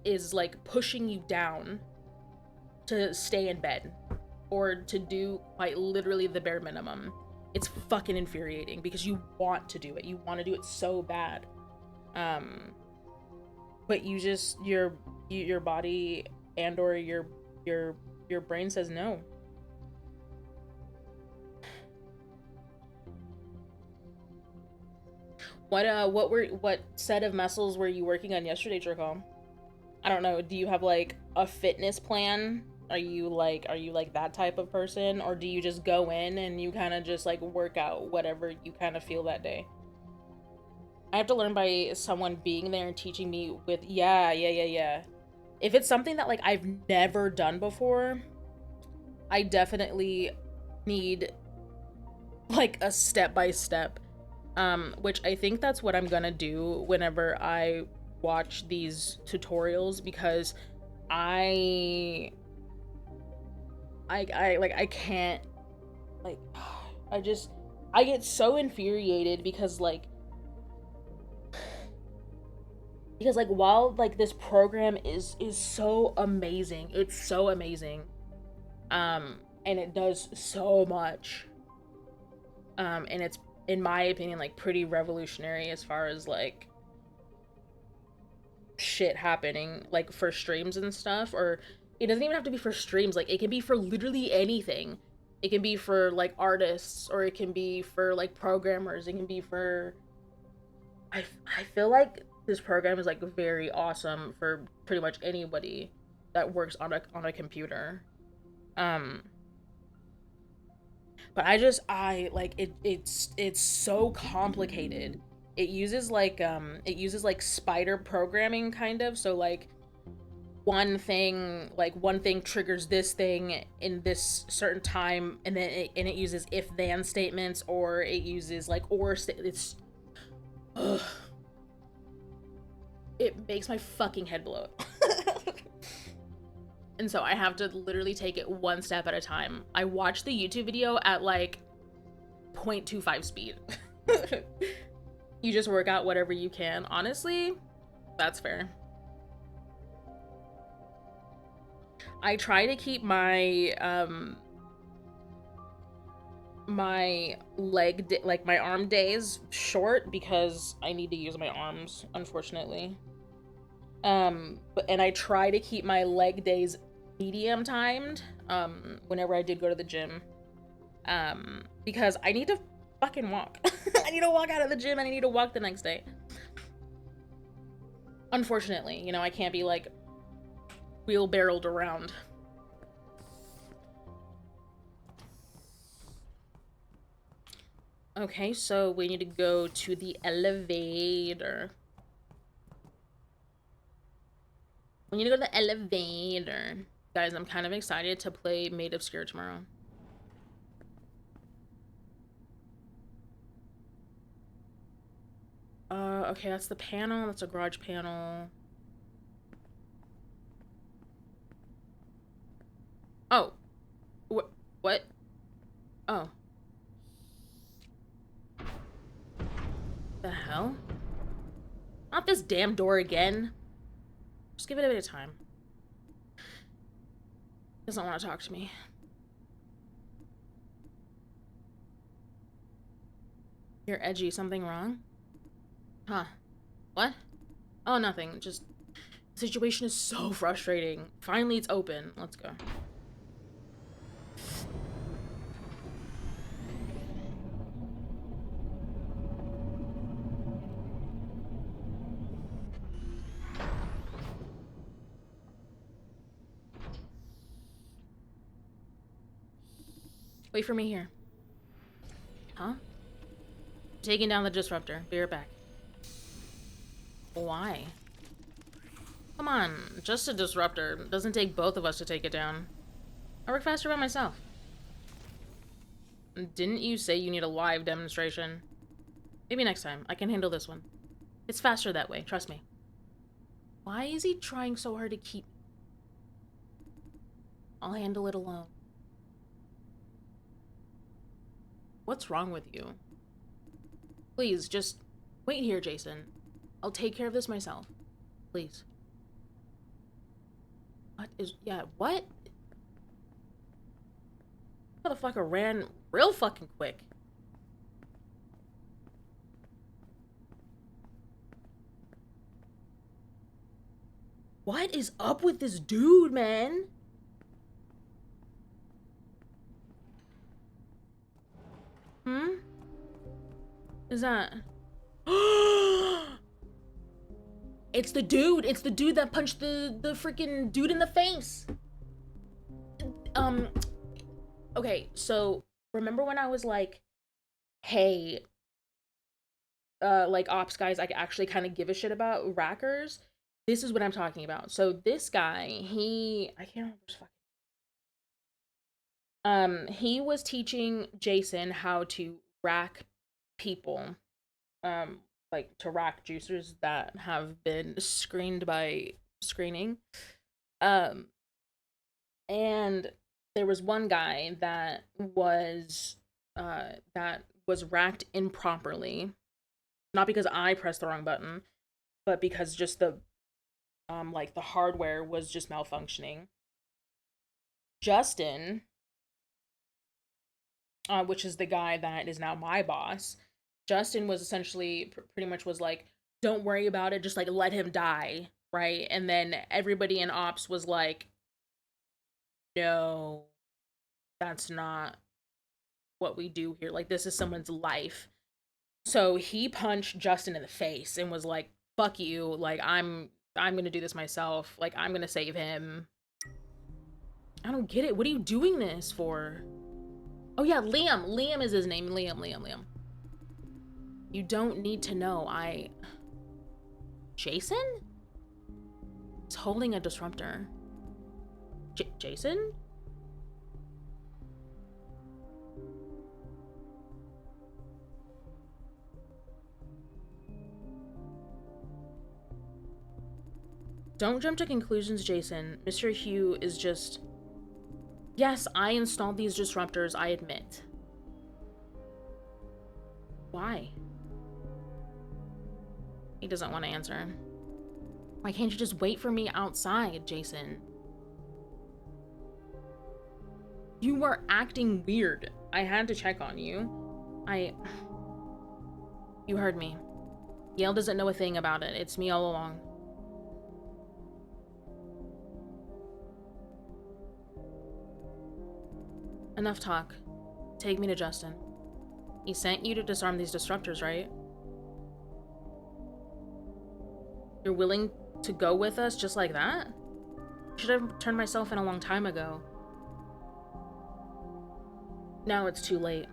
is like pushing you down to stay in bed or to do quite literally the bare minimum. It's fucking infuriating because you want to do it. You want to do it so bad. But you just your body and or your brain says no. What set of muscles were you working on yesterday, Jerkal? I don't know. Do you have like a fitness plan? Are you like that type of person, or do you just go in and you kind of just like work out whatever you kind of feel that day? I have to learn by someone being there and teaching me with yeah. If it's something that like I've never done before, I definitely need like a step by step, which I think that's what I'm gonna do whenever I watch these tutorials, because I I can't, like, I just, I get so infuriated because like while like this program is so amazing, it's so amazing, and it does so much, and it's, in my opinion, like pretty revolutionary as far as like shit happening like for streams and stuff. Or it doesn't even have to be for streams, like it can be for literally anything. It can be for like artists, or it can be for like programmers, it can be for, I feel like this program is like very awesome for pretty much anybody that works on a computer. Um but I like it's so complicated. It uses like spider programming kind of. So like one thing triggers this thing in this certain time, and then it uses if then statements, or it uses like it's, ugh, it makes my fucking head blow. And so I have to literally take it one step at a time. I watch the YouTube video at like 0.25 speed. You just work out whatever you can. Honestly, that's fair. I try to keep my like my arm days short, because I need to use my arms, unfortunately. And I try to keep my leg days medium timed whenever I did go to the gym, because I need to fucking walk. I need to walk out of the gym, and I need to walk the next day. Unfortunately, you know, I can't be like wheelbarreled around. Okay, so we need to go to the elevator. We need to go to the elevator. Guys, I'm kind of excited to play Maid Obscure tomorrow. Okay, that's the panel. That's a garage panel. Oh. What? Oh. The hell? Not this damn door again. Just give it a bit of time. Doesn't want to talk to me. You're edgy. Something wrong? Huh. What? Oh, nothing. Just, the situation is so frustrating. Finally, it's open. Let's go. Wait for me here. Huh? Taking down the disruptor. Be right back. Why? Come on, just a disruptor. It doesn't take both of us to take it down. I work faster by myself. Didn't you say you need a live demonstration? Maybe next time. I can handle this one. It's faster that way, trust me. Why is he trying so hard to keep... I'll handle it alone. What's wrong with you? Please, just wait here, Jason. I'll take care of this myself. Please. What is... Yeah, what? Motherfucker ran real fucking quick. What is up with this dude, man? Hmm? Is that... It's the dude! It's the dude that punched the freaking dude in the face! Okay, so remember when I was like, hey, like ops guys, I actually kind of give a shit about rackers? This is what I'm talking about. So this guy, I can't remember his fucking... He was teaching Jason how to rack people, um, like to rack juicers that have been screened by screening. Um, and there was one guy that was racked improperly, not because I pressed the wrong button, but because just the hardware was just malfunctioning. Justin, which is the guy that is now my boss, Justin was essentially pretty much was like, "Don't worry about it, just like let him die," right? And then everybody in ops was like, "No, that's not what we do here. Like this is someone's life." So he punched Justin in the face and was like, "Fuck you. Like I'm going to do this myself. Like I'm going to save him." I don't get it. What are you doing this for? Oh yeah, Liam. Liam is his name. Liam. You don't need to know. Jason is holding a disruptor. Jason? Don't jump to conclusions, Jason. Mr. Hugh is just... Yes, I installed these disruptors, I admit. Why? He doesn't want to answer. Why can't you just wait for me outside, Jason? You were acting weird. I had to check on you. You heard me. Yale doesn't know a thing about it. It's me all along. Enough talk. Take me to Justin. He sent you to disarm these disruptors, right? You're willing to go with us just like that? I should have turned myself in a long time ago. Now it's too late.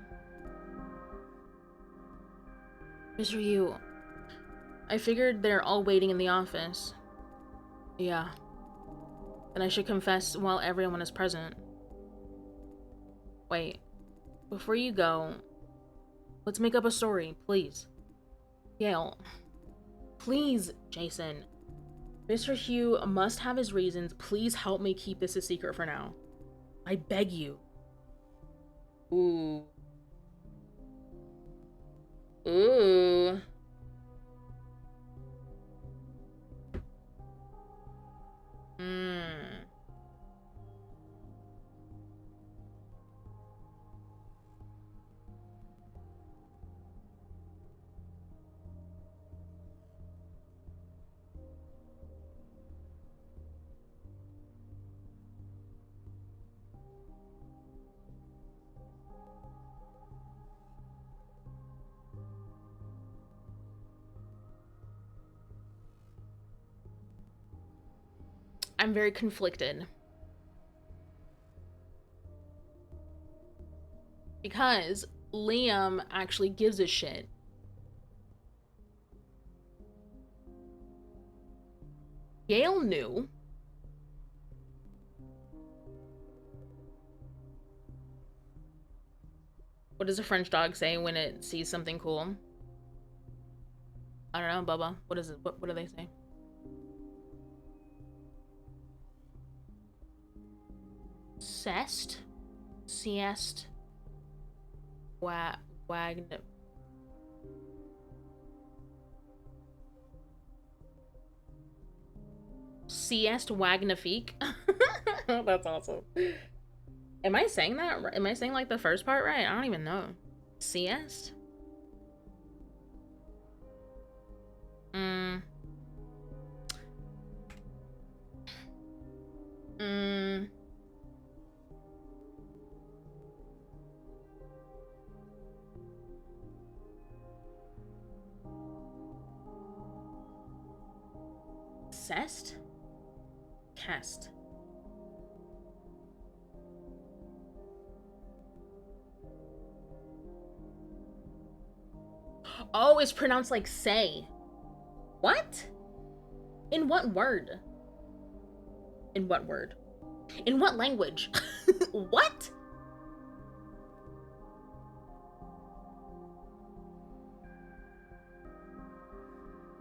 Mr. Yu, I figured they're all waiting in the office. Yeah. Then I should confess while everyone is present. Wait. Before you go, let's make up a story, please. Yale. Please, Jason. Mr. Hugh must have his reasons. Please help me keep this a secret for now. I beg you. Ooh. Ooh. Hmm. I'm very conflicted. Because Liam actually gives a shit. Yale knew. What does a French dog say when it sees something cool? I don't know, Bubba. What is it? What do they say? Cest? Siest? Wagner. Siest Wagnifique? That's awesome. Am I saying that? Am I saying like the first part right? I don't even know. Siest? Mm. Mm. Cest? Cast. Oh, it's pronounced like say. What? In what word? In what word? In what language? What?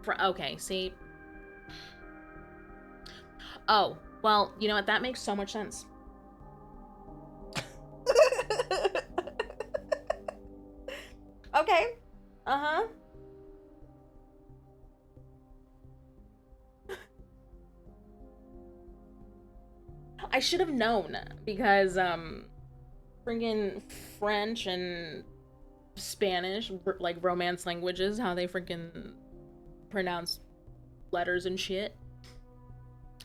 Okay, see. Oh, well, you know what? That makes so much sense. Okay. Uh-huh. I should have known because freaking French and Spanish, like romance languages, how they freaking pronounce letters and shit.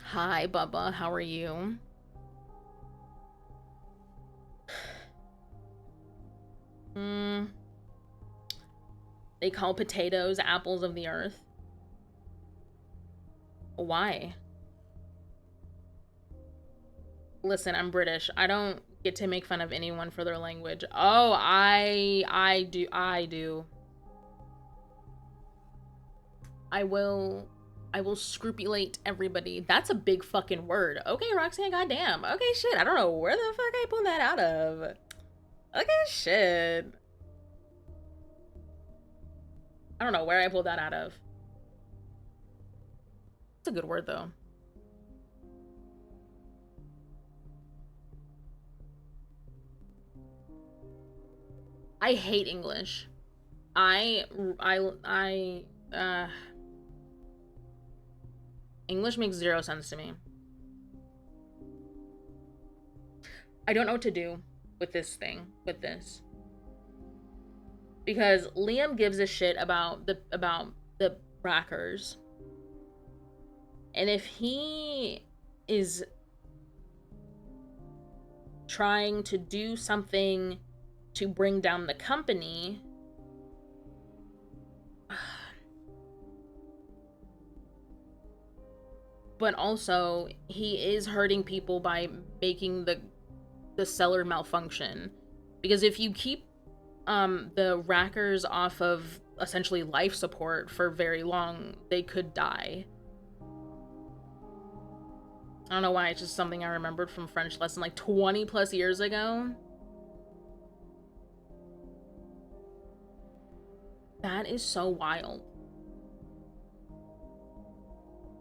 Hi, Bubba. How are you? Hmm. They call potatoes apples of the earth. Why? Listen, I'm British. I don't get to make fun of anyone for their language. Oh, I do. I will scrupulate everybody. That's a big fucking word. Okay, Roxanne, goddamn. Okay, shit. I don't know where the fuck I pulled that out of. Okay, shit. I don't know where I pulled that out of. It's a good word though. I hate English. I I English makes zero sense to me. I don't know what to do with this thing, with this. Because Liam gives a shit about the Rackers. And if he is trying to do something to bring down the company, but also he is hurting people by making the seller malfunction. Because if you keep the Rackers off of essentially life support for very long, they could die. I don't know why, it's just something I remembered from French lesson like 20 plus years ago. That is so wild.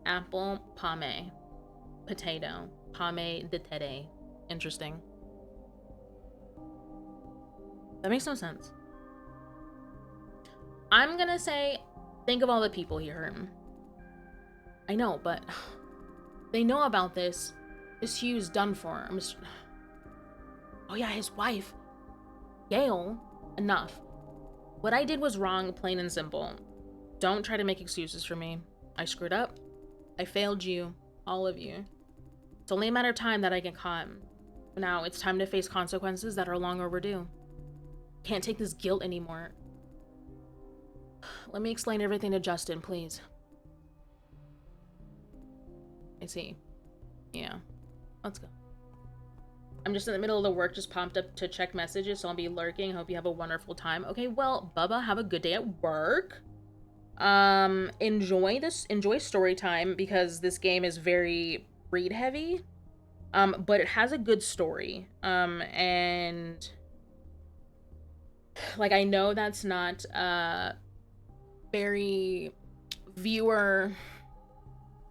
Apple, pomme, potato, pomme de terre. Interesting. That makes no sense. I'm gonna say, think of all the people he hurt. I know, but they know about this. This Hugh's done for. Oh yeah, his wife, Gail. Enough. What I did was wrong, plain and simple. Don't try to make excuses for me. I screwed up. I failed you. All of you. It's only a matter of time that I get caught. Now it's time to face consequences that are long overdue. Can't take this guilt anymore. Let me explain everything to Justin, please. I see. Yeah. Let's go. I'm just in the middle of the work, just pumped up to check messages, so I'll be lurking. Hope you have a wonderful time. Okay, well, Bubba, have a good day at work. Enjoy story time because this game is very read heavy. But it has a good story. And like I know that's not very viewer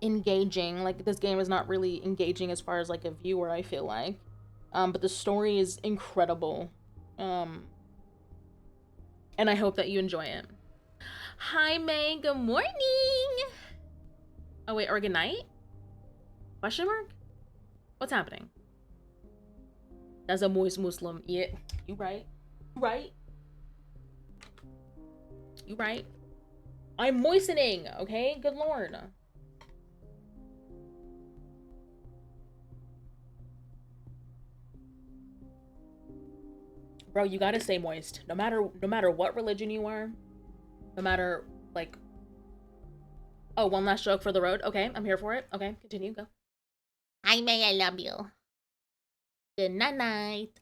engaging. Like this game is not really engaging as far as like a viewer, I feel like. But the story is incredible. Um, and I hope that you enjoy it. Hi May, good morning. Oh wait, or good night? Question mark? What's happening? That's a moist Muslim. Yeah, you right. Right. You right. I'm moistening, okay? Good lord. Bro, you gotta stay moist. No matter what religion you are, no matter like oh, one last joke for the road. Okay, I'm here for it. Okay, continue, go. Hi May, I love you. Good night night.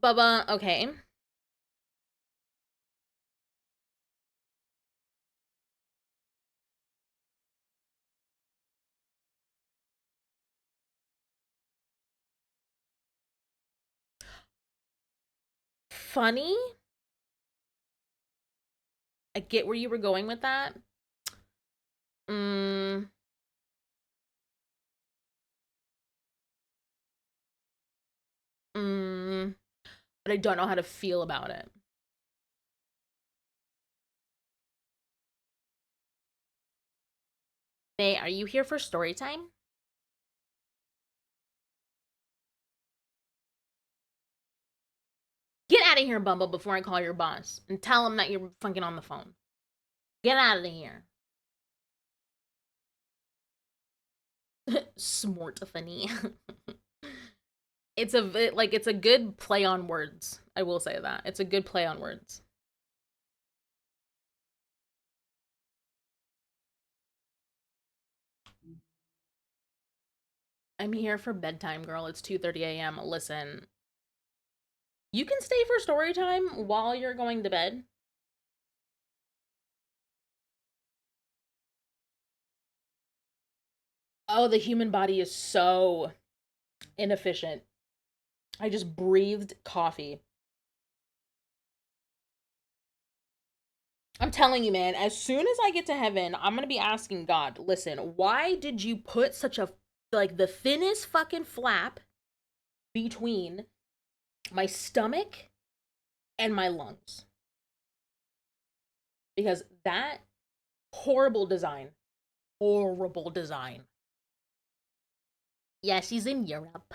Bubba, okay. Funny? I get where you were going with that. Mm, mm, but I don't know how to feel about it. May, are you here for story time? Get out of here, Bumble, before I call your boss and tell him that you're fucking on the phone. Get out of here. Smortifany. It's a good play on words. I will say that. It's a good play on words. I'm here for bedtime, girl. It's 2:30 a.m. Listen, you can stay for story time while you're going to bed. Oh, the human body is so inefficient. I just breathed coffee. I'm telling you, man, as soon as I get to heaven, I'm gonna be asking God, listen, why did you put such a, like, the thinnest fucking flap between my stomach and my lungs? Because that horrible design, horrible design. Yeah, she's in Europe.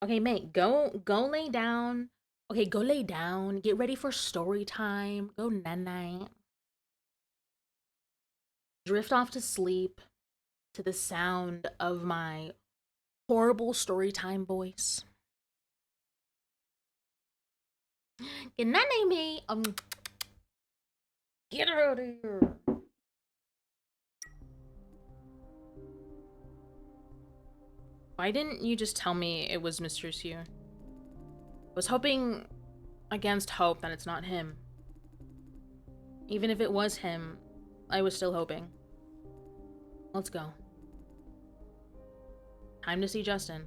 Okay, mate, go lay down. Okay, go lay down. Get ready for story time. Go night night. Drift off to sleep to the sound of my horrible story time voice. Good night, mate. Get out of here. Why didn't you just tell me it was Mr. Sue? I was hoping against hope that it's not him. Even if it was him, I was still hoping. Let's go. Time to see Justin.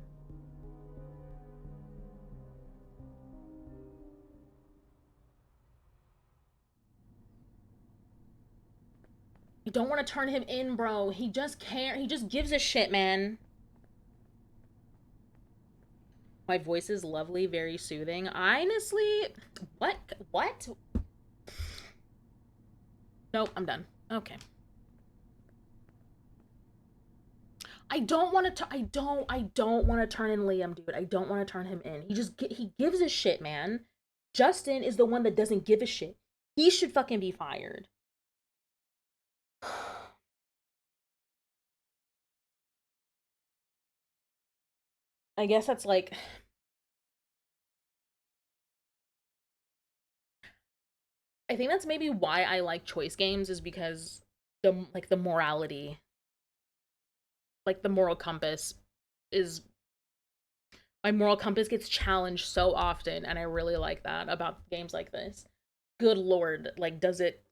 You don't want to turn him in, bro. He just can't. He just gives a shit, man. My voice is lovely, very soothing. Honestly, what? What? Nope, I'm done. Okay. I don't want to. I don't want to turn in Liam, dude. I don't want to turn him in. He gives a shit, man. Justin is the one that doesn't give a shit. He should fucking be fired. I guess that's like, I think that's maybe why I like choice games, is because the morality, like the moral compass is, my moral compass gets challenged so often, and I really like that about games like this. Good lord, like, does it.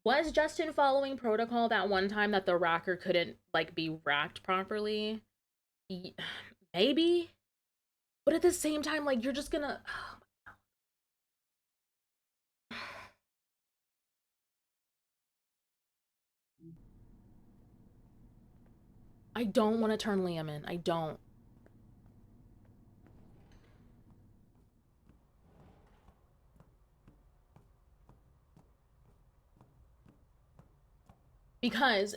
Was Justin following protocol that one time that the racker couldn't, like, be racked properly? Maybe, but at the same time, like, you're just gonna. I don't want to turn Liam in. I don't. Because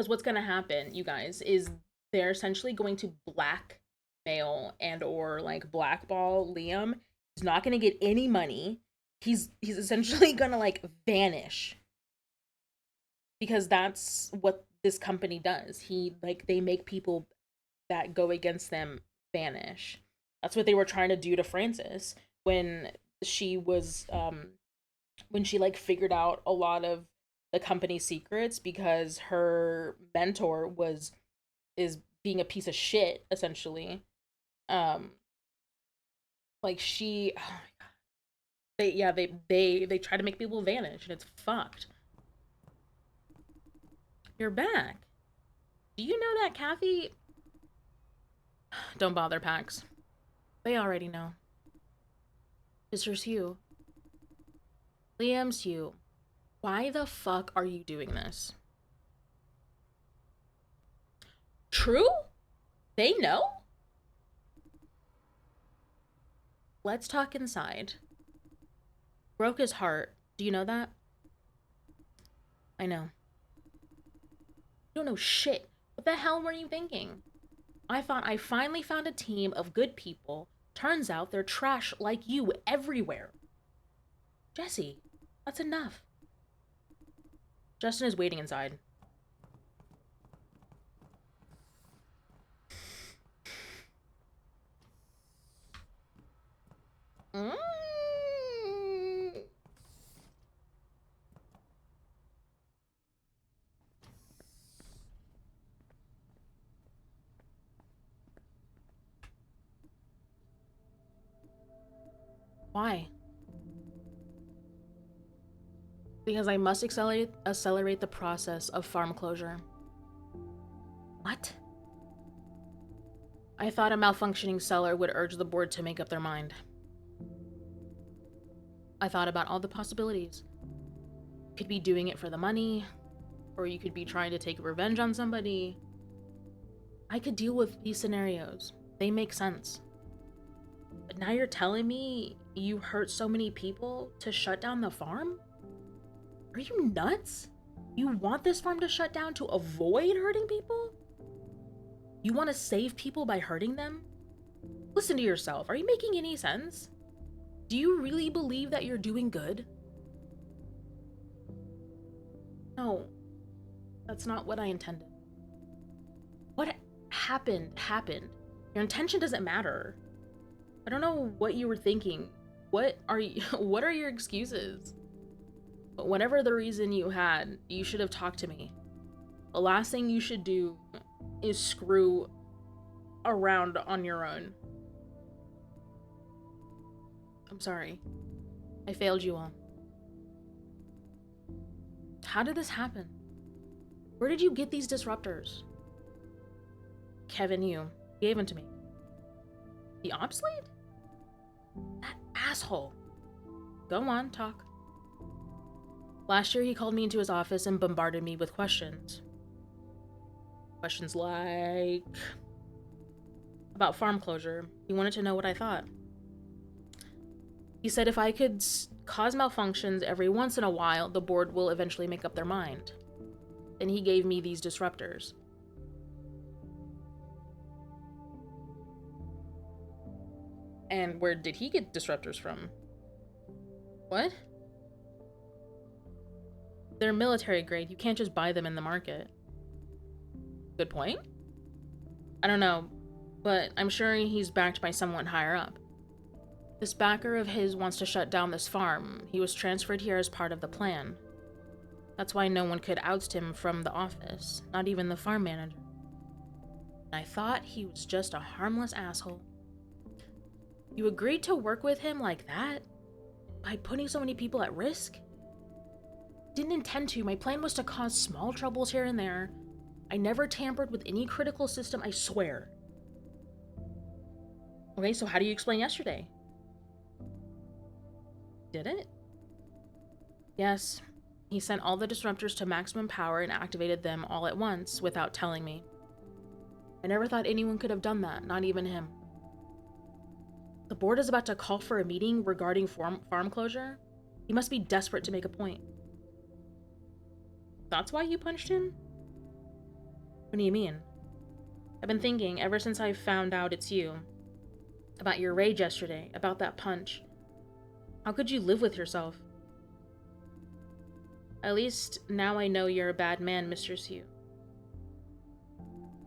what's gonna happen, you guys, is they're essentially going to blackmail and or like blackball Liam. He's not gonna get any money. He's essentially gonna like vanish, because that's what this company does. They make people that go against them vanish. That's what they were trying to do to Frances when she was when she like figured out a lot of the company's secrets, because her mentor was is being a piece of shit essentially. um like she, oh my god, they try to make people vanish, and it's fucked. You're back. Do you know that Kathy, Don't bother, Pax. They already know. Mr. Hugh. Liam's Hugh. Why the fuck are you doing this? True? They know? Let's talk inside. Broke his heart. Do you know that? I know. You don't know shit. What the hell were you thinking? I thought I finally found a team of good people. Turns out they're trash like you everywhere. Jesse, that's enough. Justin is waiting inside. Mm. Why? Because I must accelerate the process of farm closure. What? I thought a malfunctioning seller would urge the board to make up their mind. I thought about all the possibilities. You could be doing it for the money, or you could be trying to take revenge on somebody. I could deal with these scenarios. They make sense. But now you're telling me you hurt so many people to shut down the farm? Are you nuts? You want this farm to shut down to avoid hurting people? You want to save people by hurting them? Listen to yourself. Are you making any sense? Do you really believe that you're doing good? No, that's not what I intended. What happened, happened. Your intention doesn't matter. I don't know what you were thinking. What are your excuses? But whatever the reason you had, you should have talked to me. The last thing you should do is screw around on your own. I'm sorry. I failed you all. How did this happen? Where did you get these disruptors? Kevin, you gave them to me. The obsolete? That asshole. Go on, talk. Last year, he called me into his office and bombarded me with questions. Questions like... about farm closure. He wanted to know what I thought. He said if I could cause malfunctions every once in a while, the board will eventually make up their mind. Then he gave me these disruptors. And where did he get disruptors from? What? They're military grade. You can't just buy them in the market. Good point. I don't know, but I'm sure he's backed by someone higher up. This backer of his wants to shut down this farm. He was transferred here as part of the plan. That's why no one could oust him from the office, not even the farm manager. I thought he was just a harmless asshole. You agreed to work with him like that? By putting so many people at risk? Didn't intend to. My plan was to cause small troubles here and there. I never tampered with any critical system, I swear. Okay, so how do you explain yesterday? Did it? Yes. He sent all the disruptors to maximum power and activated them all at once without telling me. I never thought anyone could have done that, not even him. The board is about to call for a meeting regarding farm closure. He must be desperate to make a point. That's why you punched him? What do you mean? I've been thinking ever since I found out it's you. About your rage yesterday, about that punch. How could you live with yourself? At least now I know you're a bad man, Mr. Hugh.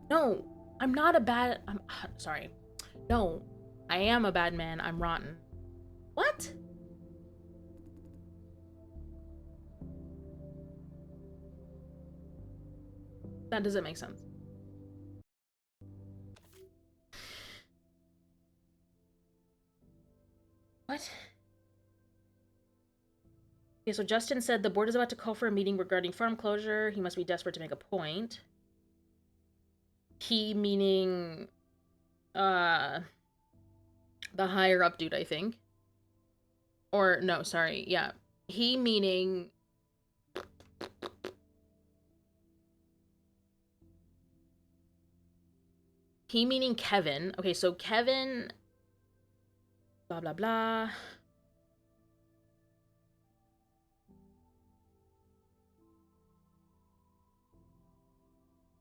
No, I'm not a bad... I'm sorry. No, I am a bad man. I'm rotten. What? That doesn't make sense. What? Okay, so Justin said the board is about to call for a meeting regarding farm closure. He must be desperate to make a point. He meaning Uh, the higher up dude, I think. Or, no, sorry, yeah. He meaning... He meaning Kevin. Okay, so Kevin... Blah, blah, blah.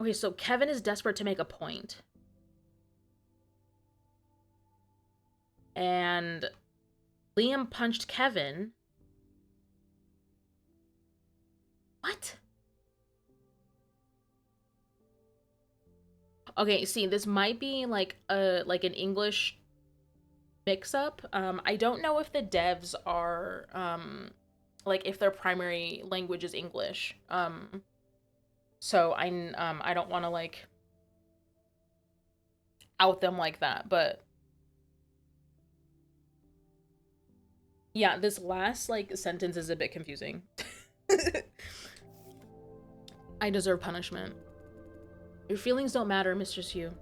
Okay, so Kevin is desperate to make a point. And Liam punched Kevin. What? Okay, see, this might be like an English mix-up. I don't know if the devs are like if their primary language is English. So I don't want to like out them like that, but yeah, this last like sentence is a bit confusing. I deserve punishment. Your feelings don't matter, Mistress Hugh.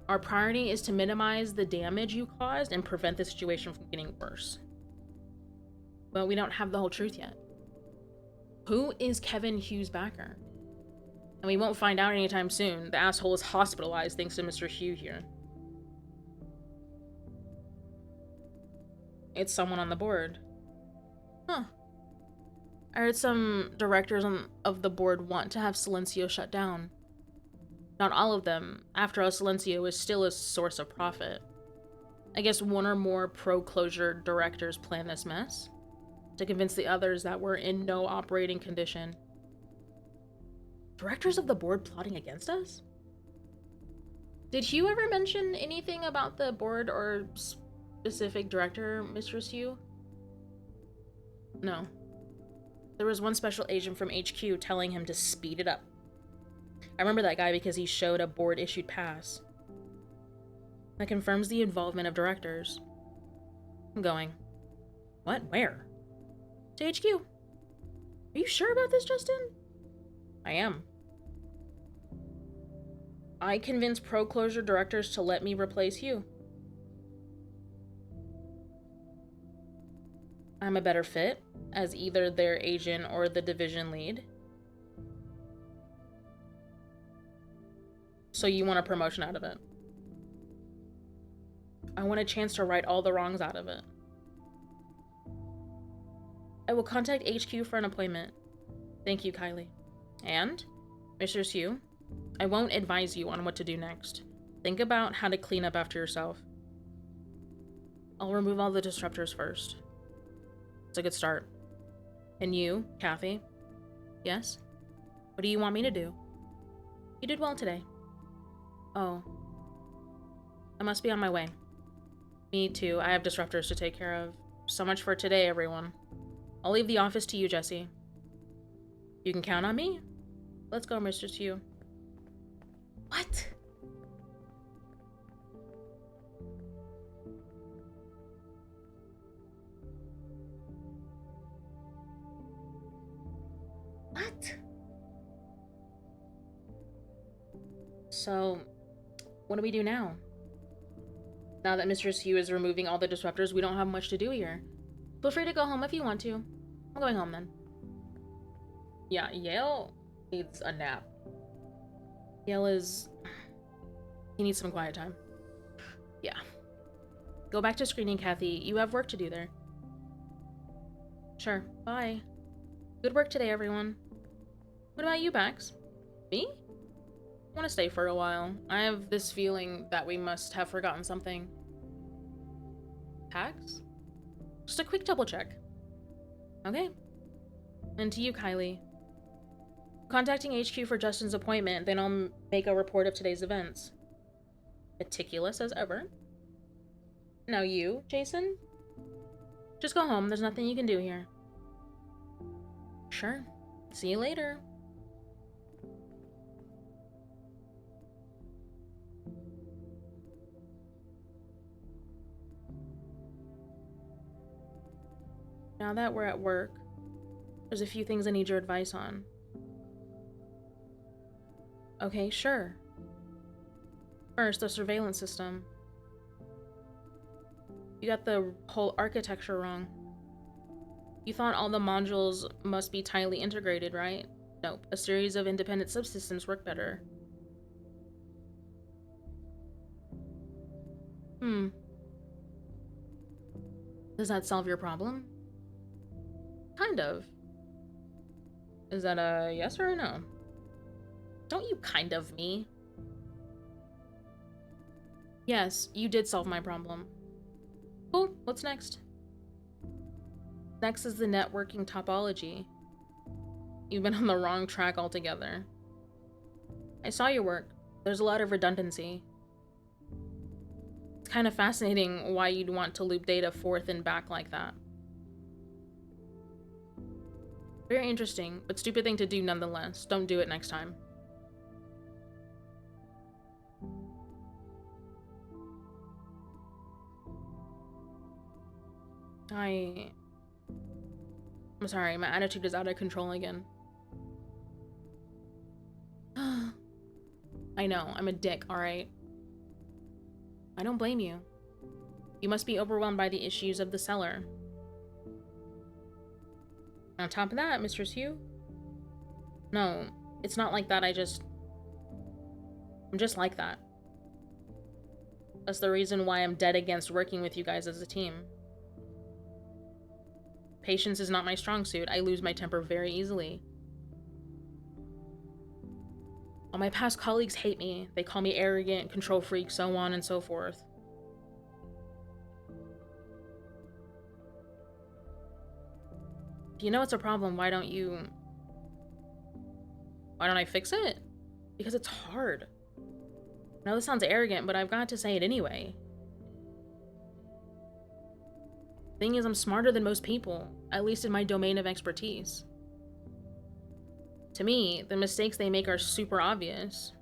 Our priority is to minimize the damage you caused and prevent the situation from getting worse. Well, we don't have the whole truth yet. Who is Kevin Hughes' backer? And we won't find out anytime soon. The asshole is hospitalized thanks to Mr. Hugh here. It's someone on the board. Huh. I heard some directors of the board want to have Silencio shut down. Not all of them. After all, Silencio is still a source of profit. I guess one or more pro-closure directors planned this mess to convince the others that we're in no operating condition. Directors of the board plotting against us? Did Hugh ever mention anything about the board or specific director, Mistress Hugh? No. There was one special agent from HQ telling him to speed it up. I remember that guy because he showed a board-issued pass. That confirms the involvement of directors. I'm going. What? Where? To HQ. Are you sure about this, Justin? I am. I convinced pro-closure directors to let me replace Hugh. I'm a better fit as either their agent or the division lead. So you want a promotion out of it? I want a chance to right all the wrongs out of it. I will contact HQ for an appointment. Thank you, Kylie. And, Mr. Hugh, I won't advise you on what to do next. Think about how to clean up after yourself. I'll remove all the disruptors first. It's a good start. And you, Kathy? Yes? What do you want me to do? You did well today. Oh. I must be on my way. Me too. I have disruptors to take care of. So much for today, everyone. I'll leave the office to you, Jesse. You can count on me? Let's go, Mr. Hugh. What? What? So, what do we do now? Now that Mistress Hugh is removing all the disruptors, we don't have much to do here. Feel free to go home if you want to. I'm going home then. Yeah, Yale needs a nap. Yale is... He needs some quiet time. Yeah. Go back to screening, Kathy. You have work to do there. Sure. Bye. Good work today, everyone. What about you, Bax? Me? I want to stay for a while. I have this feeling that we must have forgotten something. Pax? Just a quick double check. Okay. And to you, Kylie. Contacting HQ for Justin's appointment, then I'll make a report of today's events. Meticulous as ever. Now you, Jason? Just go home. There's nothing you can do here. Sure. See you later. Now that we're at work, there's a few things I need your advice on. Okay, sure. First, the surveillance system. You got the whole architecture wrong. You thought all the modules must be tightly integrated, right? Nope. A series of independent subsystems work better. Hmm. Does that solve your problem? Kind of. Is that a yes or a no? Don't you kind of me? Yes, you did solve my problem. Cool, what's next? Next is the networking topology. You've been on the wrong track altogether. I saw your work. There's a lot of redundancy. It's kind of fascinating why you'd want to loop data forth and back like that. Very interesting, but stupid thing to do nonetheless. Don't do it next time. I'm sorry, my attitude is out of control again. I know, I'm a dick, alright? I don't blame you. You must be overwhelmed by the issues of the cellar. On top of that, Mistress Hugh? No, it's not like that, I'm just like that. That's the reason why I'm dead against working with you guys as a team. Patience is not my strong suit. I lose my temper very easily. All my past colleagues hate me. They call me arrogant, control freak, so on and so forth. If you know it's a problem, why don't I fix it? Because it's hard. Now this sounds arrogant, but I've got to say it anyway. Thing is, I'm smarter than most people, at least in my domain of expertise. To me, the mistakes they make are super obvious.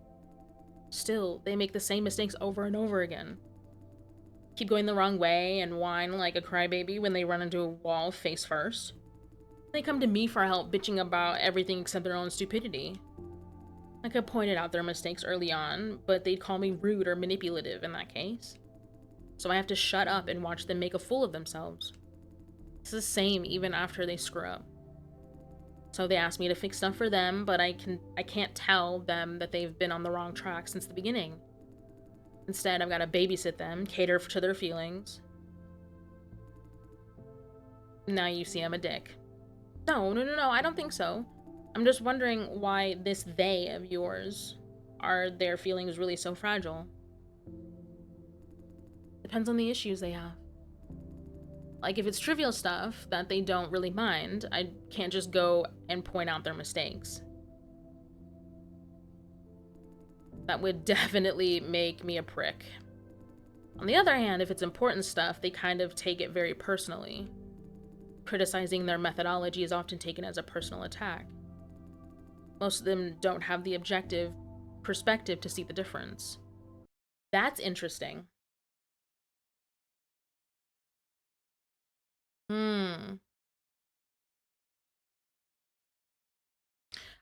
Still, they make the same mistakes over and over again. Keep going the wrong way and whine like a crybaby when they run into a wall face first. They come to me for help, bitching about everything except their own stupidity. I could point out their mistakes early on, but they'd call me rude or manipulative in that case. So I have to shut up and watch them make a fool of themselves. It's the same even after they screw up. So they ask me to fix stuff for them, but I can't tell them that they've been on the wrong track since the beginning. Instead, I've got to babysit them, cater to their feelings. Now you see I'm a dick. No, I don't think so. I'm just wondering why this they of yours are their feelings really so fragile. Depends on the issues they have. Like, if it's trivial stuff that they don't really mind, I can't just go and point out their mistakes. That would definitely make me a prick. On the other hand, if it's important stuff, they kind of take it very personally. Criticizing their methodology is often taken as a personal attack. Most of them don't have the objective perspective to see the difference. That's interesting.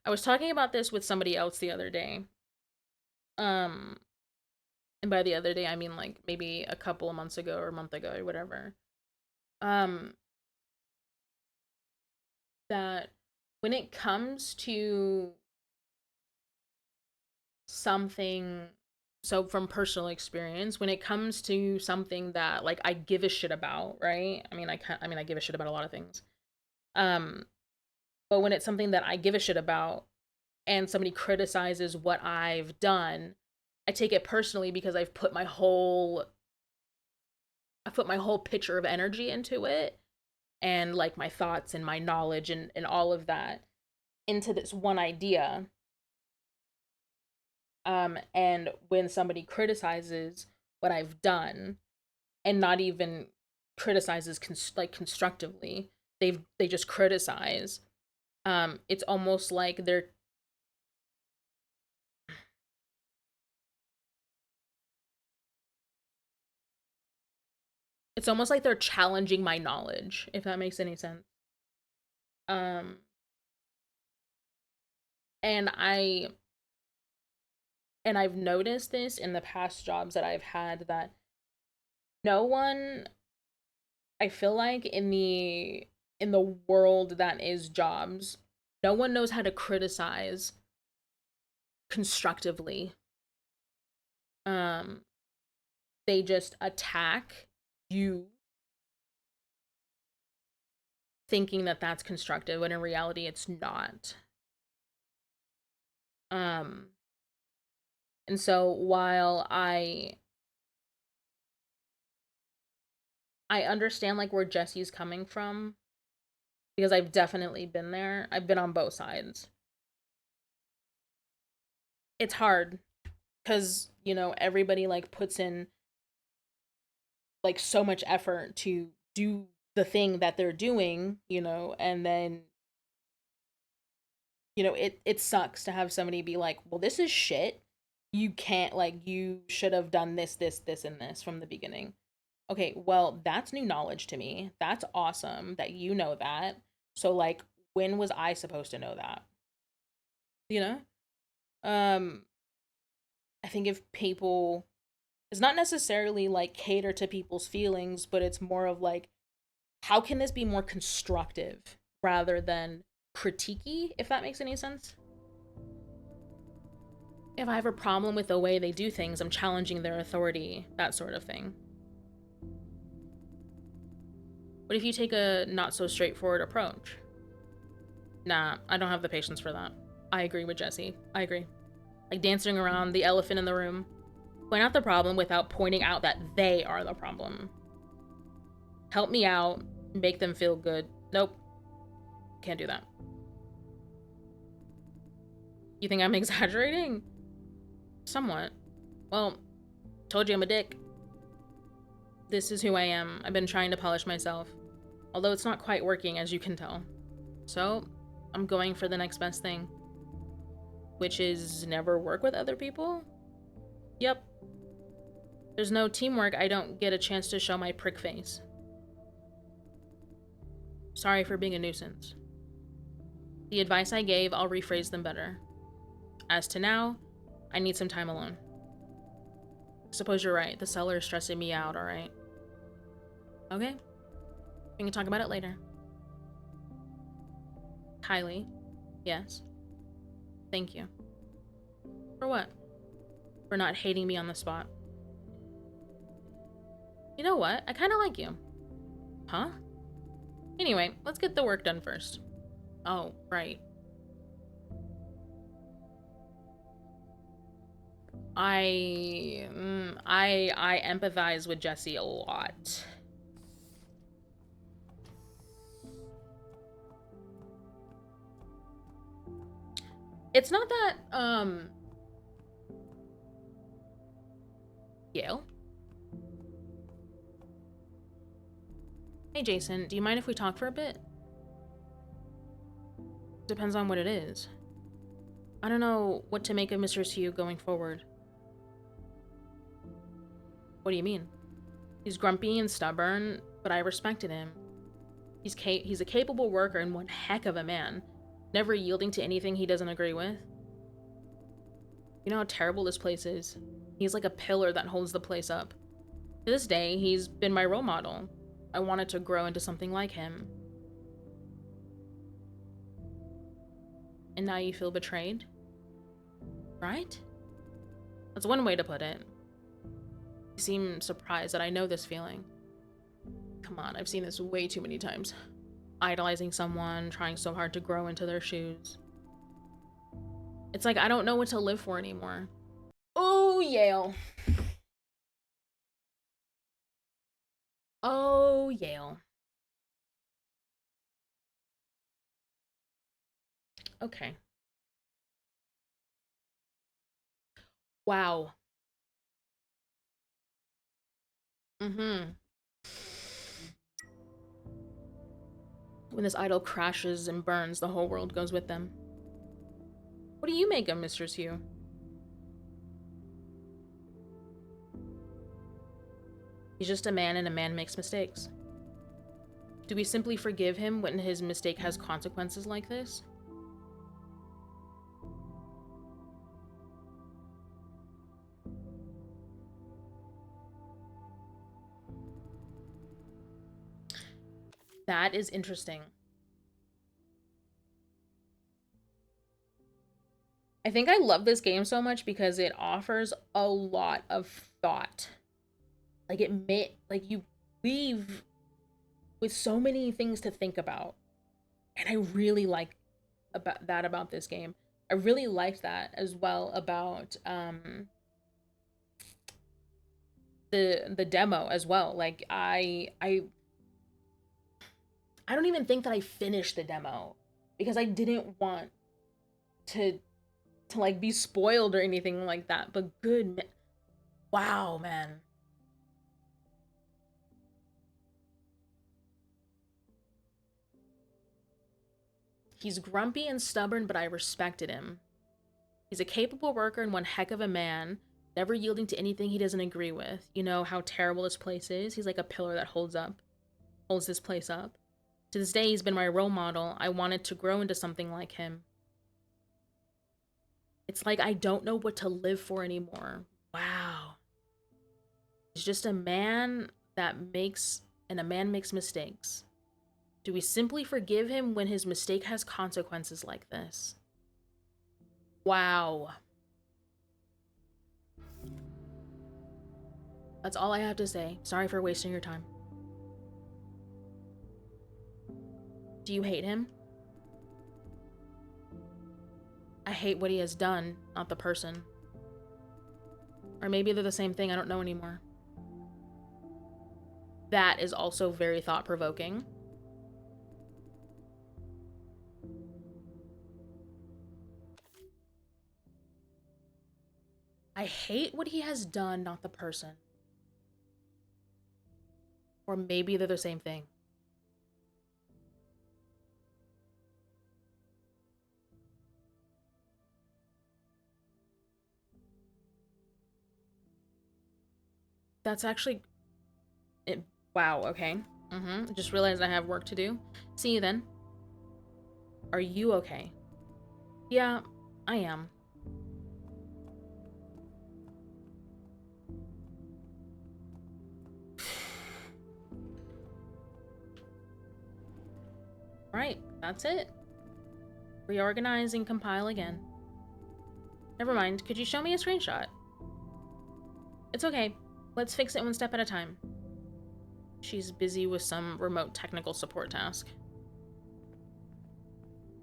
I was talking about this with somebody else the other day. And by the other day, I mean like maybe a couple of months ago or a month ago or whatever. Um, that when it comes to something, so from personal experience, when it comes to something that like I give a shit about, right? I give a shit about a lot of things. Um, but when it's something that I give a shit about and somebody criticizes what I've done, I take it personally because I've put my whole picture of energy into it, and like my thoughts and my knowledge and all of that into this one idea. And when somebody criticizes what I've done and not even criticizes constructively, they just criticize. It's almost like they're challenging my knowledge, if that makes any sense. Um, and I've noticed this in the past jobs that I've had, that no one I feel like in the world that is jobs, no one knows how to criticize constructively. Um, they just attack you thinking that that's constructive when in reality it's not. Um, and so while I understand like where Jesse's coming from because I've definitely been there. I've been on both sides. It's hard cuz you know everybody like puts in like so much effort to do the thing that they're doing, you know, and then you know it sucks to have somebody be like, "Well, this is shit. You can't like you should have done this and this from the beginning." Okay, well, that's new knowledge to me. That's awesome that you know that. So like when was I supposed to know that? You know? Um I think if people it's not necessarily like cater to people's feelings, but it's more of like how can this be more constructive rather than critiquey, if that makes any sense? If I have a problem with the way they do things, I'm challenging their authority, that sort of thing. What if you take a not so straightforward approach? Nah, I don't have the patience for that. I agree with Jesse. I agree. Like dancing around the elephant in the room. Point out the problem without pointing out that they are the problem. Help me out, make them feel good. Nope, can't do that. You think I'm exaggerating? Somewhat. Well, told you I'm a dick. This is who I am. I've been trying to polish myself. Although it's not quite working, as you can tell. So, I'm going for the next best thing. Which is never work with other people? Yep. There's no teamwork, I don't get a chance to show my prick face. Sorry for being a nuisance. The advice I gave, I'll rephrase them better. As to now, I need some time alone. Suppose you're right, the cellar is stressing me out, alright? Okay, we can talk about it later. Kylie, yes. Thank you. For what? For not hating me on the spot. You know what? I kinda like you. Huh? Anyway, let's get the work done first. Oh, right. I empathize with Jesse a lot. It's not that, Yale? Hey Jason, do you mind if we talk for a bit? Depends on what it is. I don't know what to make of Mr. Hugh going forward. What do you mean? He's grumpy and stubborn, but I respected him. He's a capable worker and one heck of a man, never yielding to anything he doesn't agree with. You know how terrible this place is? He's like a pillar that holds the place up. To this day, he's been my role model. I wanted to grow into something like him. And now you feel betrayed? Right? That's one way to put it. You seem surprised that I know this feeling. Come on, I've seen this way too many times. Idolizing someone, trying so hard to grow into their shoes. It's like I don't know what to live for anymore. Oh, Yale. Oh, Yale. Okay. Wow. Mm-hmm. When this idol crashes and burns, the whole world goes with them. What do you make of Mr. Hugh? He's just a man and a man makes mistakes. Do we simply forgive him when his mistake has consequences like this? That is interesting. I think I love this game so much because it offers a lot of thought. Like you leave with so many things to think about. And I really like about this game. I really liked that as well about the demo as well. Like I don't even think that I finished the demo because I didn't want to like be spoiled or anything like that. But wow, man. He's grumpy and stubborn, but I respected him. He's a capable worker and one heck of a man, never yielding to anything he doesn't agree with. You know how terrible this place is? He's like a pillar that holds this place up. To this day, he's been my role model. I wanted to grow into something like him. It's like I don't know what to live for anymore. Wow. He's just a man and a man makes mistakes. Do we simply forgive him when his mistake has consequences like this? Wow. That's all I have to say. Sorry for wasting your time. Do you hate him? I hate what he has done, not the person. Or maybe they're the same thing, I don't know anymore. That is also very thought-provoking. I hate what he has done, not the person. Or maybe they're the same thing. That's actually... Wow, okay. Just realized I have work to do. See you then. Are you okay? Yeah, I am. Right, that's it. Reorganize and compile again. Never mind, could you show me a screenshot? It's okay. Let's fix it one step at a time. She's busy with some remote technical support task.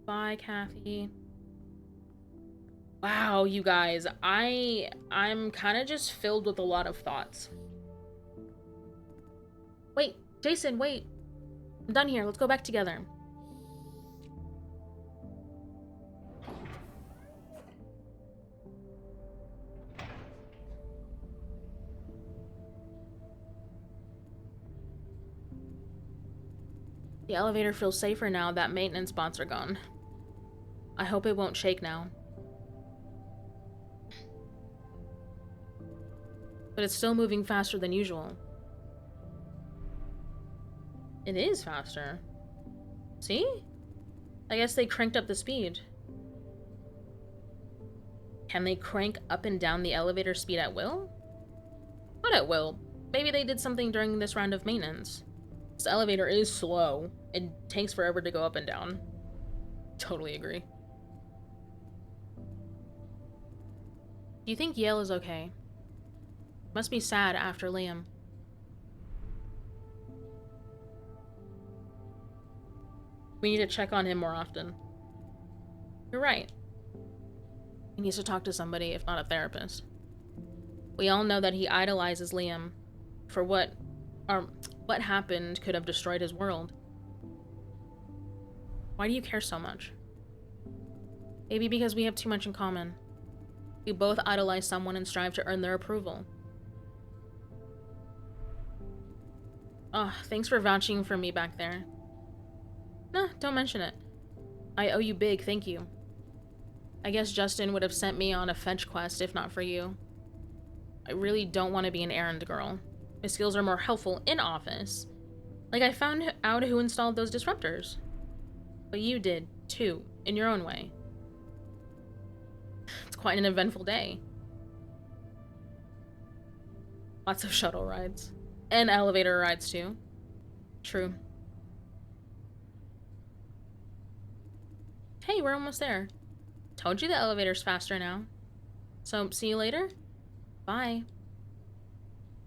Bye, Kathy. Wow, you guys. I'm kind of just filled with a lot of thoughts. Wait, Jason, wait. I'm done here. Let's go back together. The elevator feels safer now that maintenance bots are gone. I hope it won't shake now. But it's still moving faster than usual. It is faster. See? I guess they cranked up the speed. Can they crank up and down the elevator speed at will? Not at will. Maybe they did something during this round of maintenance. This elevator is slow. It takes forever to go up and down. Totally agree. Do you think Yale is okay? Must be sad after Liam. We need to check on him more often. You're right. He needs to talk to somebody, if not a therapist. We all know that he idolizes Liam. For what happened could have destroyed his world. Why do you care so much? Maybe because we have too much in common. We both idolize someone and strive to earn their approval. Oh, thanks for vouching for me back there. Nah, don't mention it. I owe you big, thank you. I guess Justin would have sent me on a fetch quest if not for you. I really don't want to be an errand girl. My skills are more helpful in office. Like, I found out who installed those disruptors. But you did, too, in your own way. It's quite an eventful day. Lots of shuttle rides. And elevator rides, too. True. Okay, we're almost there. Told you the elevator's faster now. So, see you later. Bye.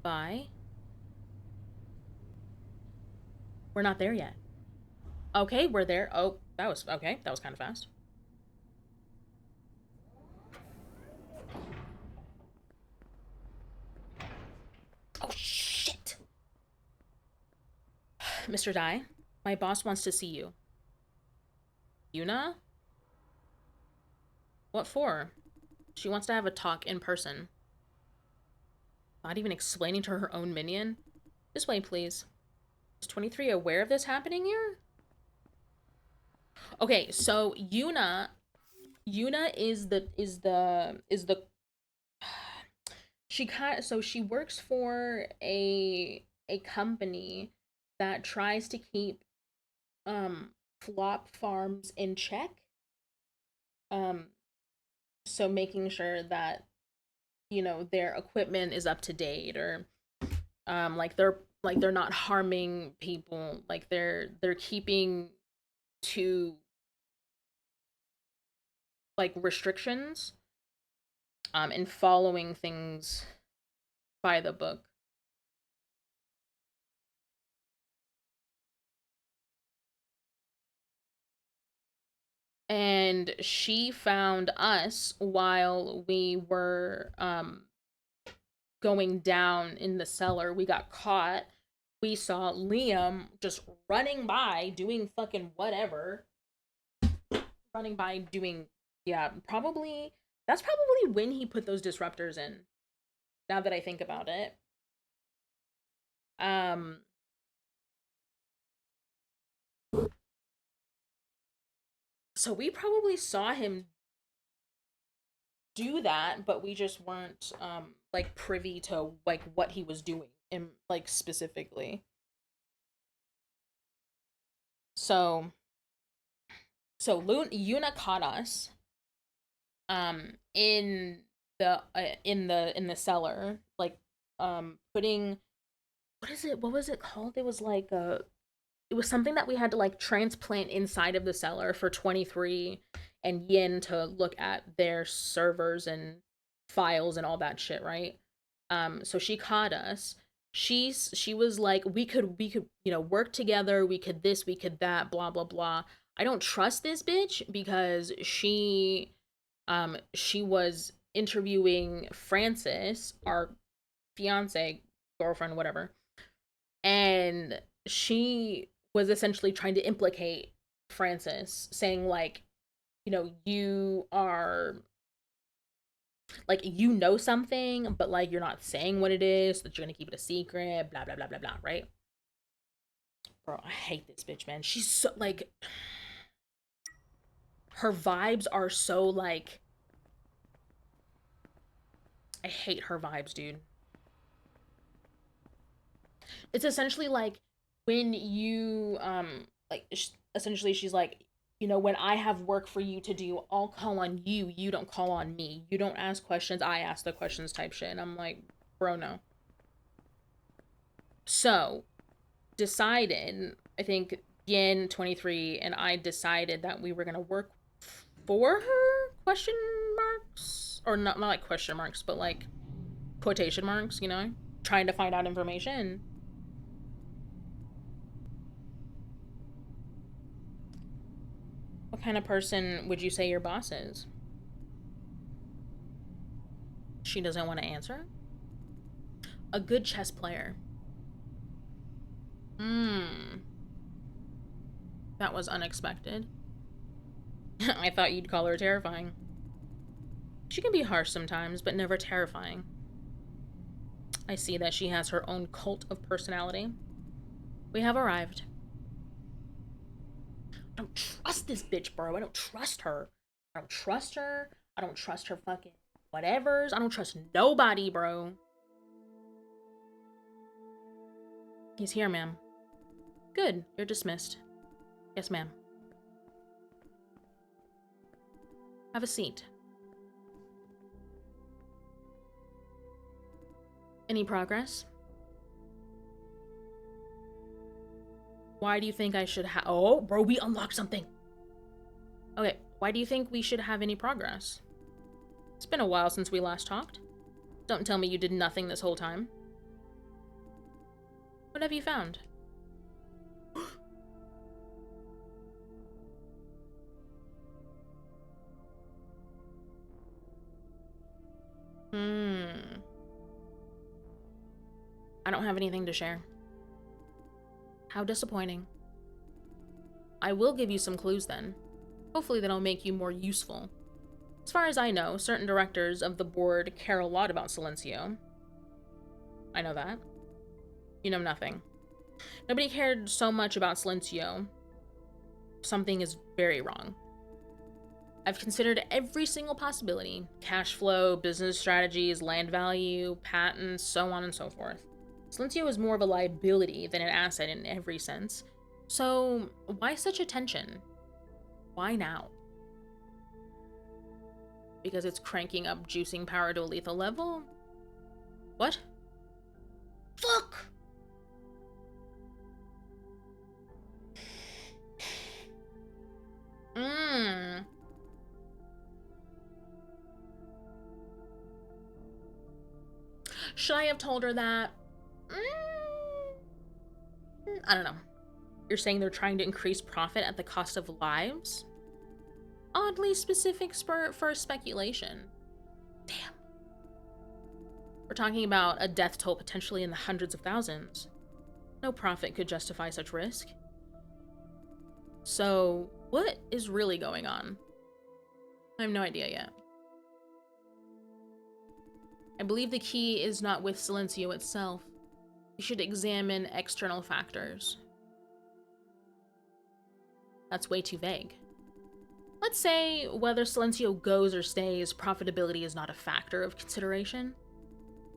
Bye. We're not there yet. Okay, we're there. Oh, that was okay. That was kind of fast. Oh, shit. Mr. Dai, my boss wants to see you. Yuna? What for? She wants to have a talk in person. Not even explaining to her own minion? This way, please. Is 23 aware of this happening here? Okay, so Yuna is the she works for a company that tries to keep flop farms in check. Um so making sure that their equipment is up to date, or they're not harming people, like they're keeping to like restrictions and following things by the book. And she found us while we were going down in the cellar. We got caught. We saw Liam just running by doing fucking whatever. Running by doing, yeah, probably that's probably when he put those disruptors in. Now that I think about it. Um so we probably saw him do that, but we just weren't like privy to like what he was doing in like specifically. So Yuna caught us in the cellar, like putting, what was it called? It was like it was something that we had to like transplant inside of the cellar for 23 and Yin to look at their servers and files and all that shit, right? So she caught us. She was like, we could work together, we could this, we could that, blah blah blah. I don't trust this bitch because she was interviewing Francis, our fiance, girlfriend, whatever, and she was essentially trying to implicate Francis, saying like, you are like, something, but like you're not saying what it is, so that you're gonna keep it a secret, blah blah blah blah blah, right? Bro, I hate this bitch, man. She's so like, her vibes are so like, I hate her vibes, dude. It's essentially like when you like essentially she's like, when I have work for you to do, I'll call on you, you don't call on me, you don't ask questions, I ask the questions type shit. And I'm like, bro, no. So decided, I think Yin 23 and I decided that we were gonna work for her, question marks, or not like question marks, but like quotation marks, trying to find out information. What kind of person would you say your boss is? She doesn't want to answer. A good chess player. Hmm. That was unexpected. I thought you'd call her terrifying. She can be harsh sometimes, but never terrifying. I see that she has her own cult of personality. We have arrived. I don't trust this bitch, bro. I don't trust her. I don't trust her. I don't trust her fucking whatevers. I don't trust nobody, bro. He's here, ma'am. Good. You're dismissed. Yes, ma'am. Have a seat. Any progress? Why do you think I should have? Oh, bro, we unlocked something. Okay, Why do you think we should have any progress? It's been a while since we last talked. Don't tell me you did nothing this whole time. What have you found? I don't have anything to share. How disappointing. I will give you some clues then. Hopefully that'll make you more useful. As far as I know, certain directors of the board care a lot about Silencio. I know that. You know nothing. Nobody cared so much about Silencio. Something is very wrong. I've considered every single possibility. Cash flow, business strategies, land value, patents, so on and so forth. Silencio is more of a liability than an asset in every sense. So, why such attention? Why now? Because it's cranking up juicing power to a lethal level? What? Fuck! Should I have told her that? I don't know. You're saying they're trying to increase profit at the cost of lives? Oddly specific for speculation. Damn. We're talking about a death toll potentially in the hundreds of thousands. No profit could justify such risk. So, what is really going on? I have no idea yet. I believe the key is not with Silencio itself. You should examine external factors. That's way too vague. Let's say whether Silencio goes or stays, profitability is not a factor of consideration.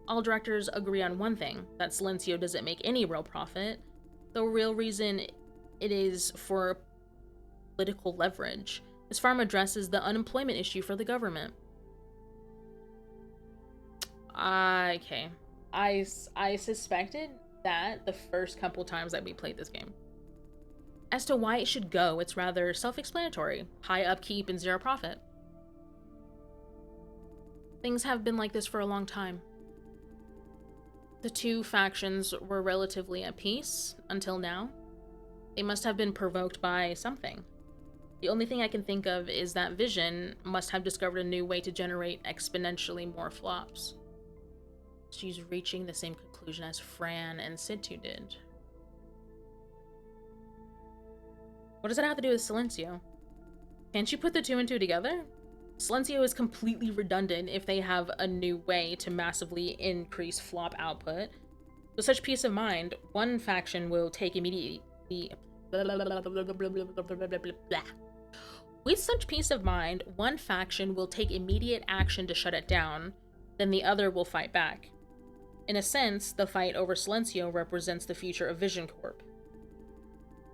All directors agree on one thing, that Silencio doesn't make any real profit. The real reason it is for political leverage. This farm addresses the unemployment issue for the government. Okay. I suspected that the first couple times that we played this game. As to why it should go, it's rather self-explanatory. High upkeep and zero profit. Things have been like this for a long time. The two factions were relatively at peace until now. They must have been provoked by something. The only thing I can think of is that Vision must have discovered a new way to generate exponentially more flops. She's reaching the same conclusion as Fran and Sidtu did. What does that have to do with Silencio? Can't you put the two and two together? Silencio is completely redundant if they have a new way to massively increase flop output. With such peace of mind, one faction will take immediate... With such peace of mind, one faction will take immediate action to shut it down, then the other will fight back. In a sense, the fight over Silencio represents the future of Vision Corp.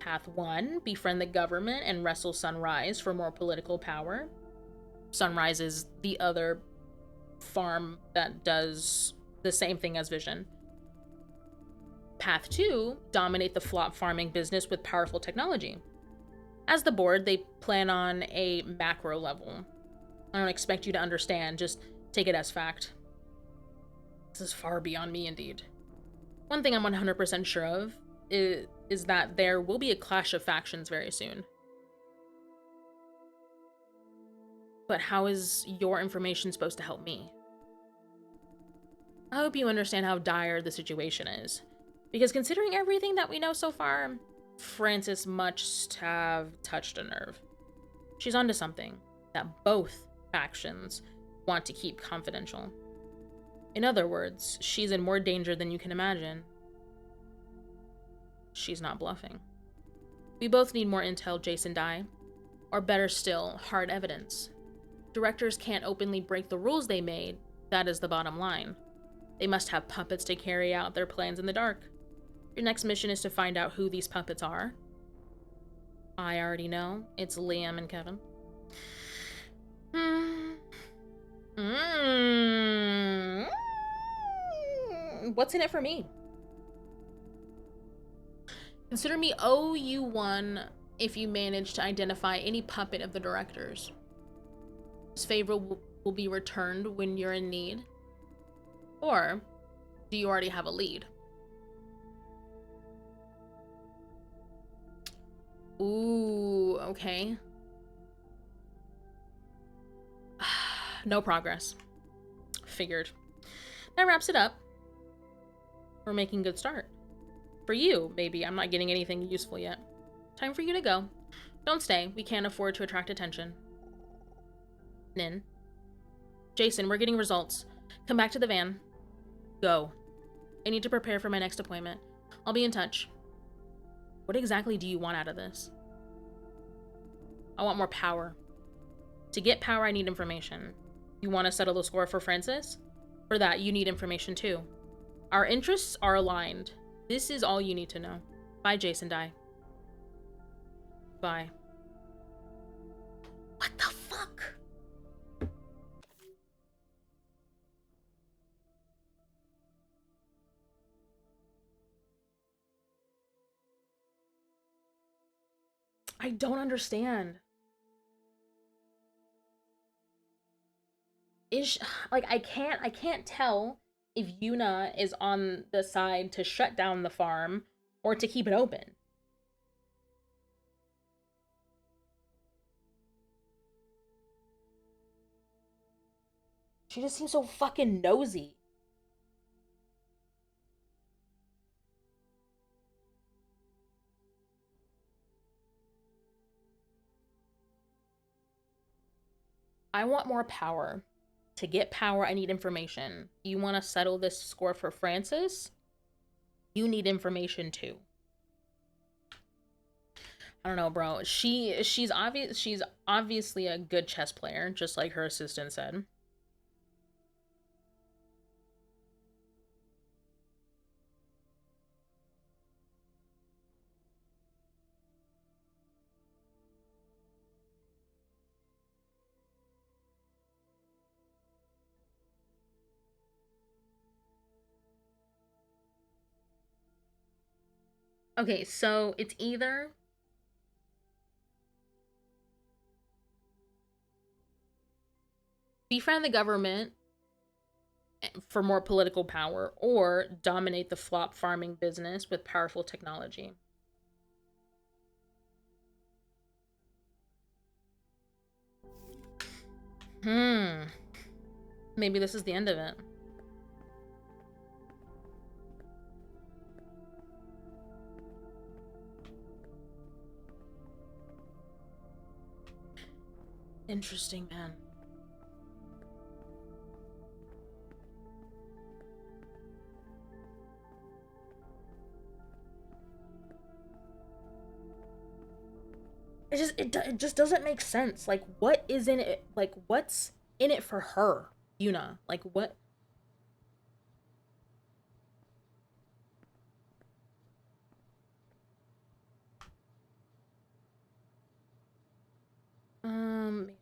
Path 1, befriend the government and wrestle Sunrise for more political power. Sunrise is the other farm that does the same thing as Vision. Path 2, dominate the flop farming business with powerful technology. As the board, they plan on a macro level. I don't expect you to understand, just take it as fact. This is far beyond me indeed. One thing I'm 100% sure of is that there will be a clash of factions very soon. But how is your information supposed to help me? I hope you understand how dire the situation is. Because considering everything that we know so far, Francis must have touched a nerve. She's onto something that both factions want to keep confidential. In other words, she's in more danger than you can imagine. She's not bluffing. We both need more intel, Jace and I. Or better still, hard evidence. Directors can't openly break the rules they made, that is the bottom line. They must have puppets to carry out their plans in the dark. Your next mission is to find out who these puppets are. I already know. It's Liam and Kevin. What's in it for me? Consider me OU1 if you manage to identify any puppet of the directors. This favor will be returned when you're in need? Or do you already have a lead? Ooh, okay. No progress. Figured. That wraps it up. We're making a good start. For you, maybe. I'm not getting anything useful yet. Time for you to go. Don't stay. We can't afford to attract attention. Nin. Jason, we're getting results. Come back to the van. Go. I need to prepare for my next appointment. I'll be in touch. What exactly do you want out of this? I want more power. To get power, I need information. You want to settle the score for Francis? For that, you need information too. Our interests are aligned. This is all you need to know. Bye, Jason Dye. Bye. What the fuck? I don't understand. Like I can't tell if Yuna is on the side to shut down the farm or to keep it open. She just seems so fucking nosy. I want more power. To get power, I need information. You want to settle this score for Francis? You need information too. I don't know, bro. She's obviously a good chess player, just like her assistant said. Okay, so it's either befriend the government for more political power or dominate the flop farming business with powerful technology. Maybe this is the end of it. Interesting, man. It just doesn't make sense. Like, what is in it? Like, what's in it for her, Yuna? Like, what?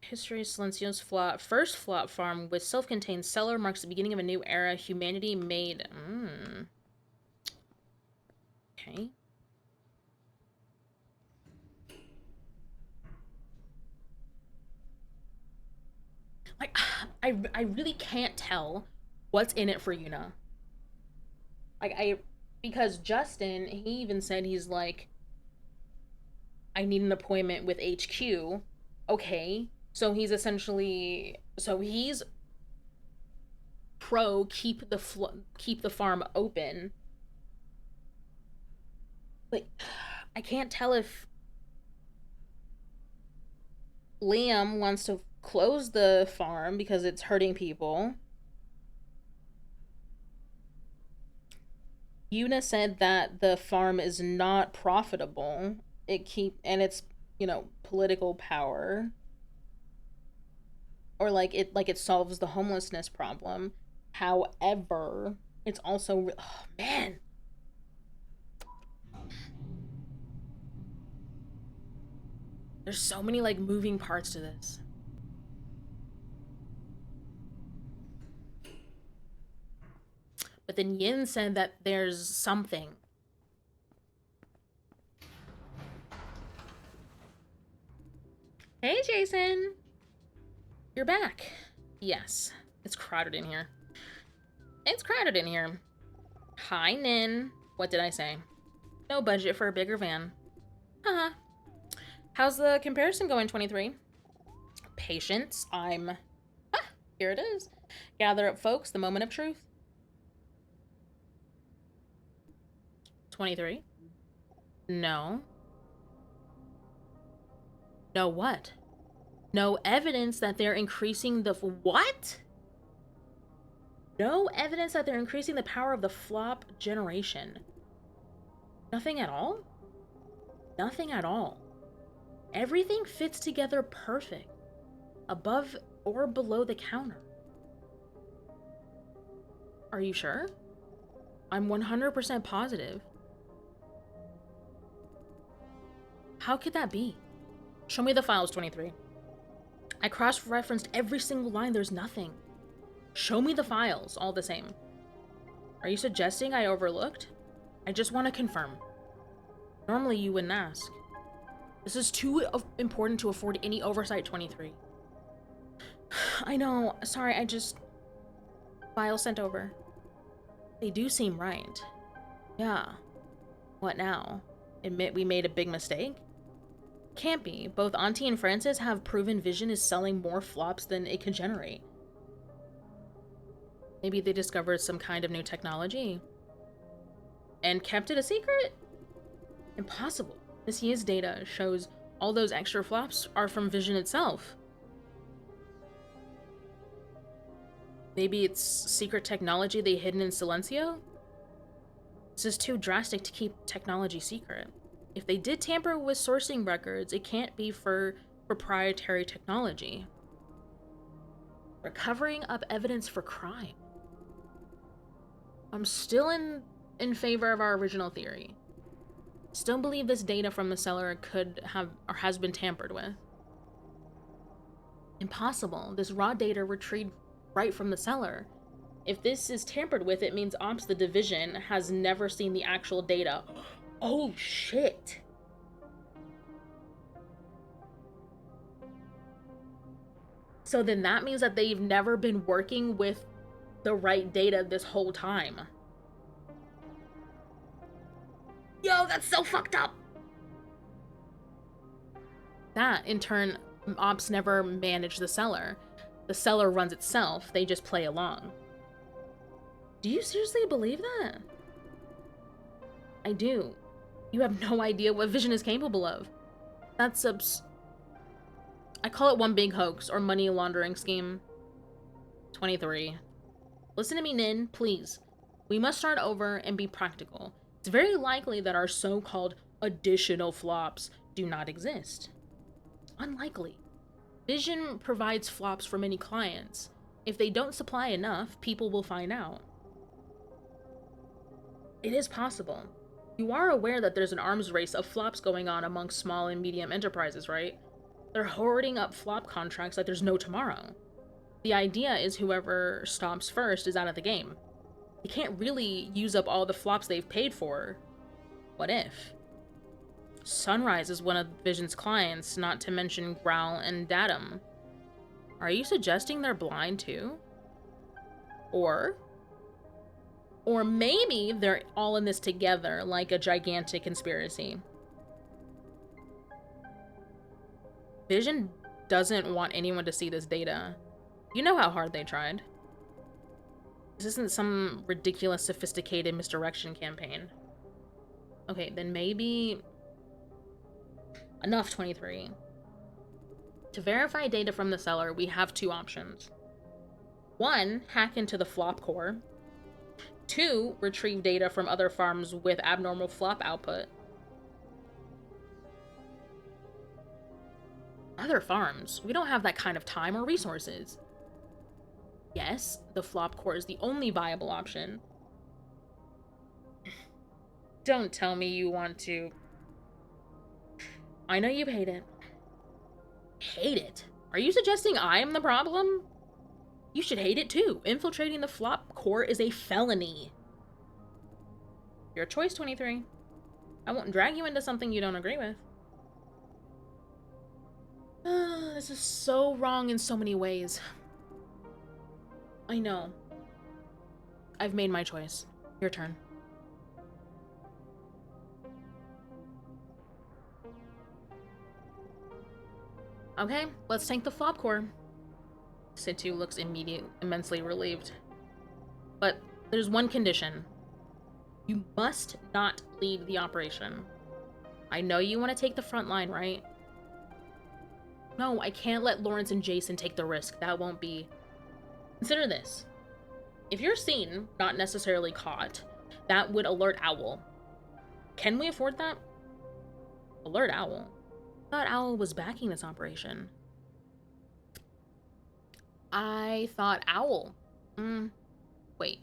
History Silencio's first flop farm with self-contained cellar marks the beginning of a new era. Humanity made. Okay. Like, I really can't tell what's in it for Yuna. Like, because Justin, he even said he's like, I need an appointment with HQ. Okay, so he's pro keep the farm open. Like, I can't tell if Liam wants to close the farm because it's hurting people. Yuna said that the farm is not profitable. It's, political power, or like it solves the homelessness problem. However, it's also, oh man, there's so many like moving parts to this. But then Yin said that there's something. Hey, Jason. You're back. Yes. It's crowded in here. It's crowded in here. Hi, Nin. What did I say? No budget for a bigger van. Haha. How's the comparison going, 23? Patience. Here it is. Gather up, folks. The moment of truth. 23. No. No what? No evidence that they're increasing the... What? No evidence that they're increasing the power of the flop generation. Nothing at all? Nothing at all. Everything fits together perfect. Above or below the counter. Are you sure? I'm 100% positive. How could that be? Show me the files, 23. I cross-referenced every single line. There's nothing. Show me the files, all the same. Are you suggesting I overlooked? I just want to confirm. Normally you wouldn't ask. This is too important to afford any oversight, 23. I know. Sorry, I just... Files sent over. They do seem right. Yeah. What now? Admit we made a big mistake? Can't be. Both Auntie and Francis have proven Vision is selling more flops than it can generate. Maybe they discovered some kind of new technology and kept it a secret? Impossible. This year's data shows all those extra flops are from Vision itself. Maybe it's secret technology they hidden in Silencio? This is too drastic to keep technology secret. If they did tamper with sourcing records, it can't be for proprietary technology. We're covering up evidence for crime. I'm still in favor of our original theory. Still believe this data from the seller could have or has been tampered with. Impossible. This raw data retrieved right from the seller. If this is tampered with, it means Ops the Division has never seen the actual data. Oh shit. So then that means that they've never been working with the right data this whole time. Yo, that's so fucked up. That, in turn, Ops never managed the seller. The seller runs itself, they just play along. Do you seriously believe that? I do. You have no idea what Vision is capable of. That's I call it one big hoax or money laundering scheme. 23. Listen to me, Nin, please. We must start over and be practical. It's very likely that our so-called additional flops do not exist. Unlikely. Vision provides flops for many clients. If they don't supply enough, people will find out. It is possible. You are aware that there's an arms race of flops going on among small and medium enterprises, right? They're hoarding up flop contracts like there's no tomorrow. The idea is whoever stops first is out of the game. They can't really use up all the flops they've paid for. What if? Sunrise is one of Vision's clients, not to mention Growl and Datum. Are you suggesting they're blind too? Or maybe they're all in this together, like a gigantic conspiracy. Vision doesn't want anyone to see this data. You know how hard they tried. This isn't some ridiculous, sophisticated misdirection campaign. Okay, then maybe... Enough, 23. To verify data from the seller, we have two options. 1, hack into the flop core. 2, retrieve data from other farms with abnormal flop output. Other farms? We don't have that kind of time or resources. Yes, the flop core is the only viable option. Don't tell me you want to... I know you hate it. Hate it? Are you suggesting I am the problem? You should hate it too. Infiltrating the flop core is a felony. Your choice, 23. I won't drag you into something you don't agree with. This is so wrong in so many ways. I know. I've made my choice. Your turn. Okay, let's tank the flop core. Situ looks immensely relieved. But there's one condition. You must not lead the operation. I know you want to take the front line, right? No, I can't let Lawrence and Jason take the risk. That won't be... Consider this. If you're seen, not necessarily caught, that would alert Owl. Can we afford that? Alert Owl? I thought Owl was backing this operation. I thought Owl. Wait.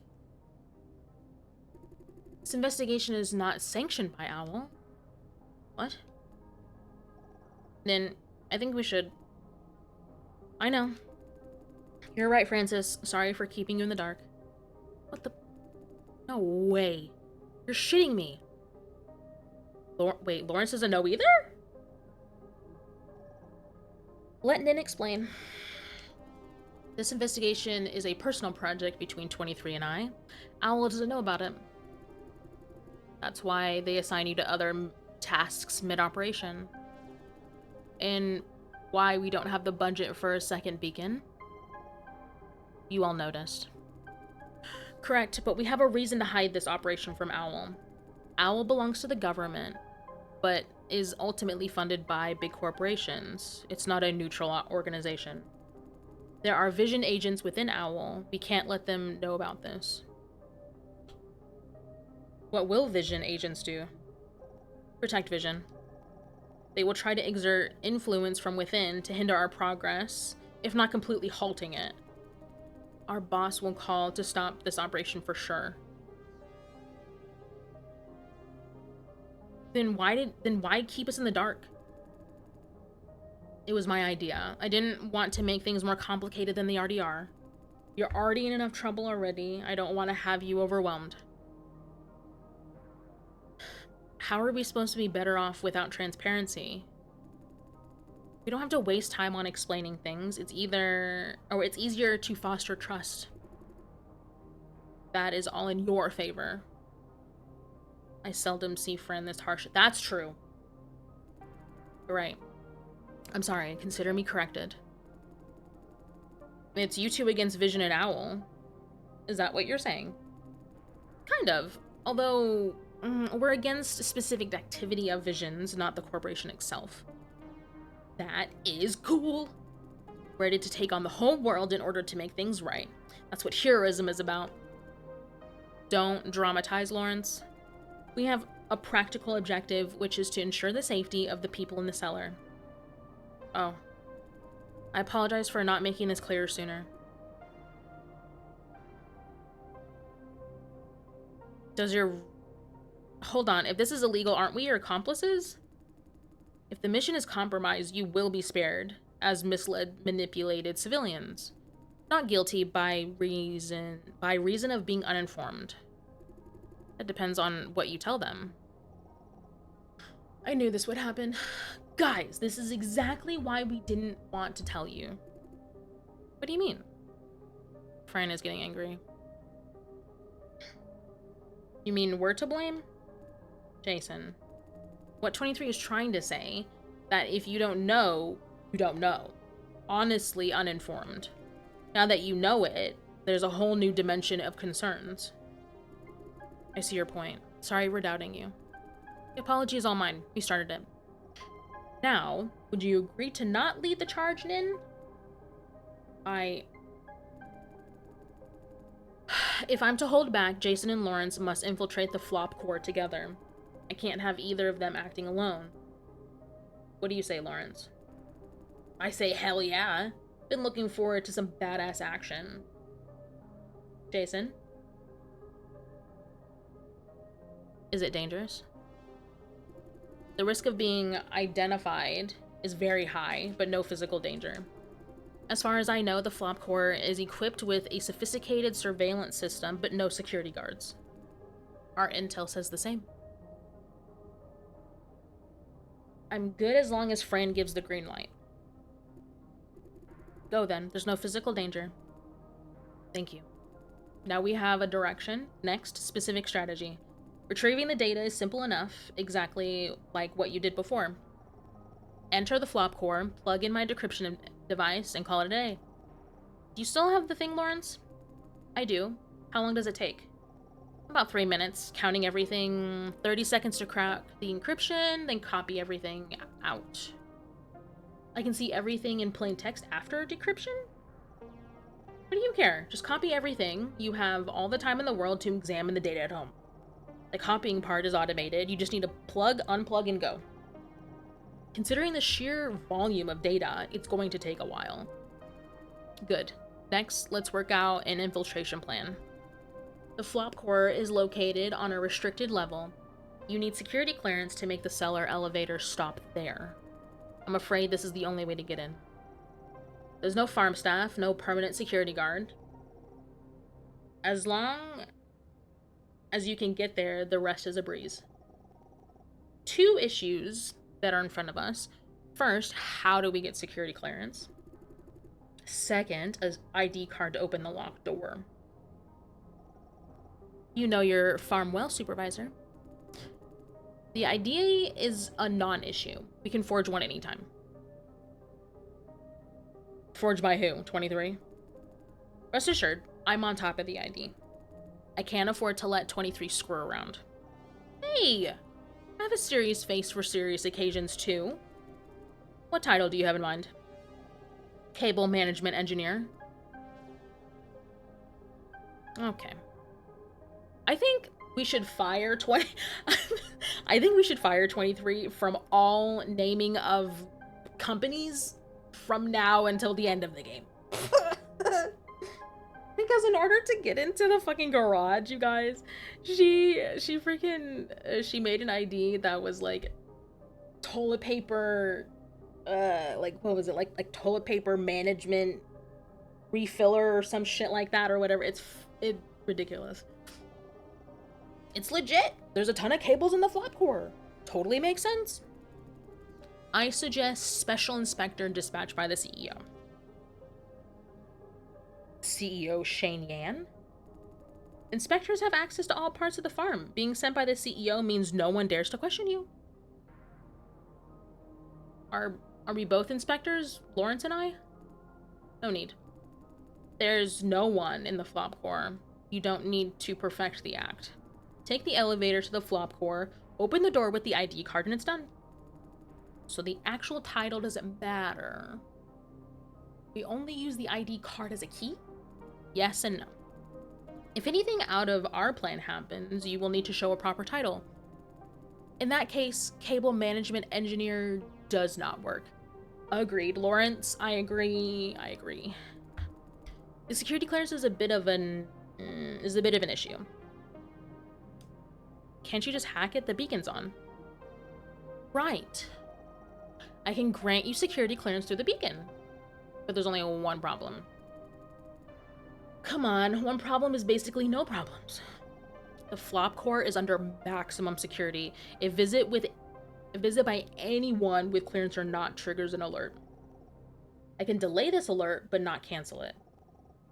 This investigation is not sanctioned by Owl. What? Then I think we should... I know. You're right, Francis. Sorry for keeping you in the dark. What the... No way. You're shitting me. Wait, Lawrence doesn't know either? Let Nin explain. This investigation is a personal project between 23 and I. Owl doesn't know about it. That's why they assign you to other tasks mid-operation. And why we don't have the budget for a second beacon. You all noticed. Correct, but we have a reason to hide this operation from Owl. Owl belongs to the government, but is ultimately funded by big corporations. It's not a neutral organization. There are Vision agents within Owl. We can't let them know about this. What will Vision agents do? Protect Vision. They will try to exert influence from within to hinder our progress, if not completely halting it. Our boss will call to stop this operation for sure. Then why keep us in the dark? It was my idea. I didn't want to make things more complicated than they already are. You're already in enough trouble already. I don't want to have you overwhelmed. How are we supposed to be better off without transparency? We don't have to waste time on explaining things. It's easier to foster trust. That is all in your favor. I seldom see friend this harsh. That's true. You're right. I'm sorry. Consider me corrected. It's you two against Vision and Owl. Is that what you're saying? Kind of. Although, we're against specific activity of Vision's, not the corporation itself. That is cool. Ready to take on the whole world in order to make things right. That's what heroism is about. Don't dramatize, Lawrence. We have a practical objective, which is to ensure the safety of the people in the cellar. Oh. I apologize for not making this clearer sooner. Hold on, if this is illegal, aren't we your accomplices? If the mission is compromised, you will be spared, as manipulated civilians. Not guilty by reason of being uninformed. It depends on what you tell them. I knew this would happen. Guys, this is exactly why we didn't want to tell you. What do you mean? Fran is getting angry. You mean we're to blame? Jason. What 23 is trying to say, that if you don't know, you don't know. Honestly uninformed. Now that you know it, there's a whole new dimension of concerns. I see your point. Sorry we're doubting you. The apology is all mine. We started it. Now, would you agree to not lead the charge, Nin? If I'm to hold back, Jason and Lawrence must infiltrate the flop core together. I can't have either of them acting alone. What do you say, Lawrence? I say hell yeah. Been looking forward to some badass action. Jason? Is it dangerous? The risk of being identified is very high, but no physical danger. As far as I know, the flop core is equipped with a sophisticated surveillance system, but no security guards. Our intel says the same. I'm good as long as Fran gives the green light. Go then. There's no physical danger. Thank you. Now we have a direction. Next, specific strategy. Retrieving the data is simple enough, exactly like what you did before. Enter the flop core, plug in my decryption device, and call it a day. Do you still have the thing, Lawrence? I do. How long does it take? About 3 minutes, counting everything, 30 seconds to crack the encryption, then copy everything out. I can see everything in plain text after decryption? What do you care? Just copy everything. You have all the time in the world to examine the data at home. The copying part is automated. You just need to plug, unplug, and go. Considering the sheer volume of data, it's going to take a while. Good. Next, let's work out an infiltration plan. The flop core is located on a restricted level. You need security clearance to make the cellar elevator stop there. I'm afraid this is the only way to get in. There's no farm staff, no permanent security guard. As long as you can get there, the rest is a breeze. 2 issues that are in front of us. First, how do we get security clearance? Second, an ID card to open the locked door. You know your farm well, supervisor. The ID is a non-issue. We can forge one anytime. Forged by who? 23? Rest assured, I'm on top of the ID. I can't afford to let 23 screw around. Hey! I have a serious face for serious occasions, too. What title do you have in mind? Cable Management Engineer. Okay. I think we should fire 20... I think we should fire 23 from all naming of companies from now until the end of the game. Because in order to get into the fucking garage, you guys, she made an ID that was like toilet paper, like what was it, like toilet paper management refiller or some shit like that or whatever. It's ridiculous. It's legit. There's a ton of cables in the flop core. Totally makes sense. I suggest Special Inspector dispatched by the CEO. CEO Shane Yan? Inspectors have access to all parts of the farm. Being sent by the CEO means no one dares to question you. Are we both inspectors, Lawrence and I? No need. There's no one in the flop core. You don't need to perfect the act. Take the elevator to the flop core, open the door with the ID card, and it's done. So the actual title doesn't matter. We only use the ID card as a key? Yes and no. If anything out of our plan happens, you will need to show a proper title. In that case, Cable Management Engineer does not work. Agreed, Lawrence. I agree. The security clearance is a bit of an issue. Can't you just hack it? The beacon's on. Right. I can grant you security clearance through the beacon. But there's only one problem. Come on, one problem is basically no problems. The flop core is under maximum security. A visit by anyone with clearance or not triggers an alert. I can delay this alert, but not cancel it.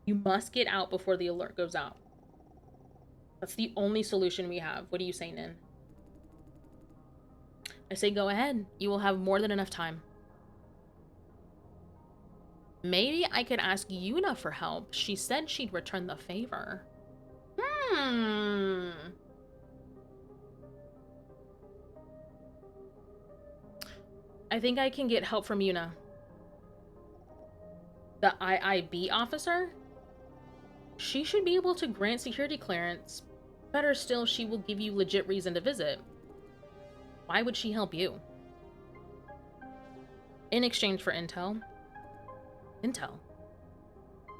You must get out before the alert goes out. That's the only solution we have. What do you say, Nin? I say go ahead. You will have more than enough time. Maybe I could ask Yuna for help. She said she'd return the favor. I think I can get help from Yuna. The IIB officer? She should be able to grant security clearance. Better still, she will give you legit reason to visit. Why would she help you? In exchange for intel. Intel?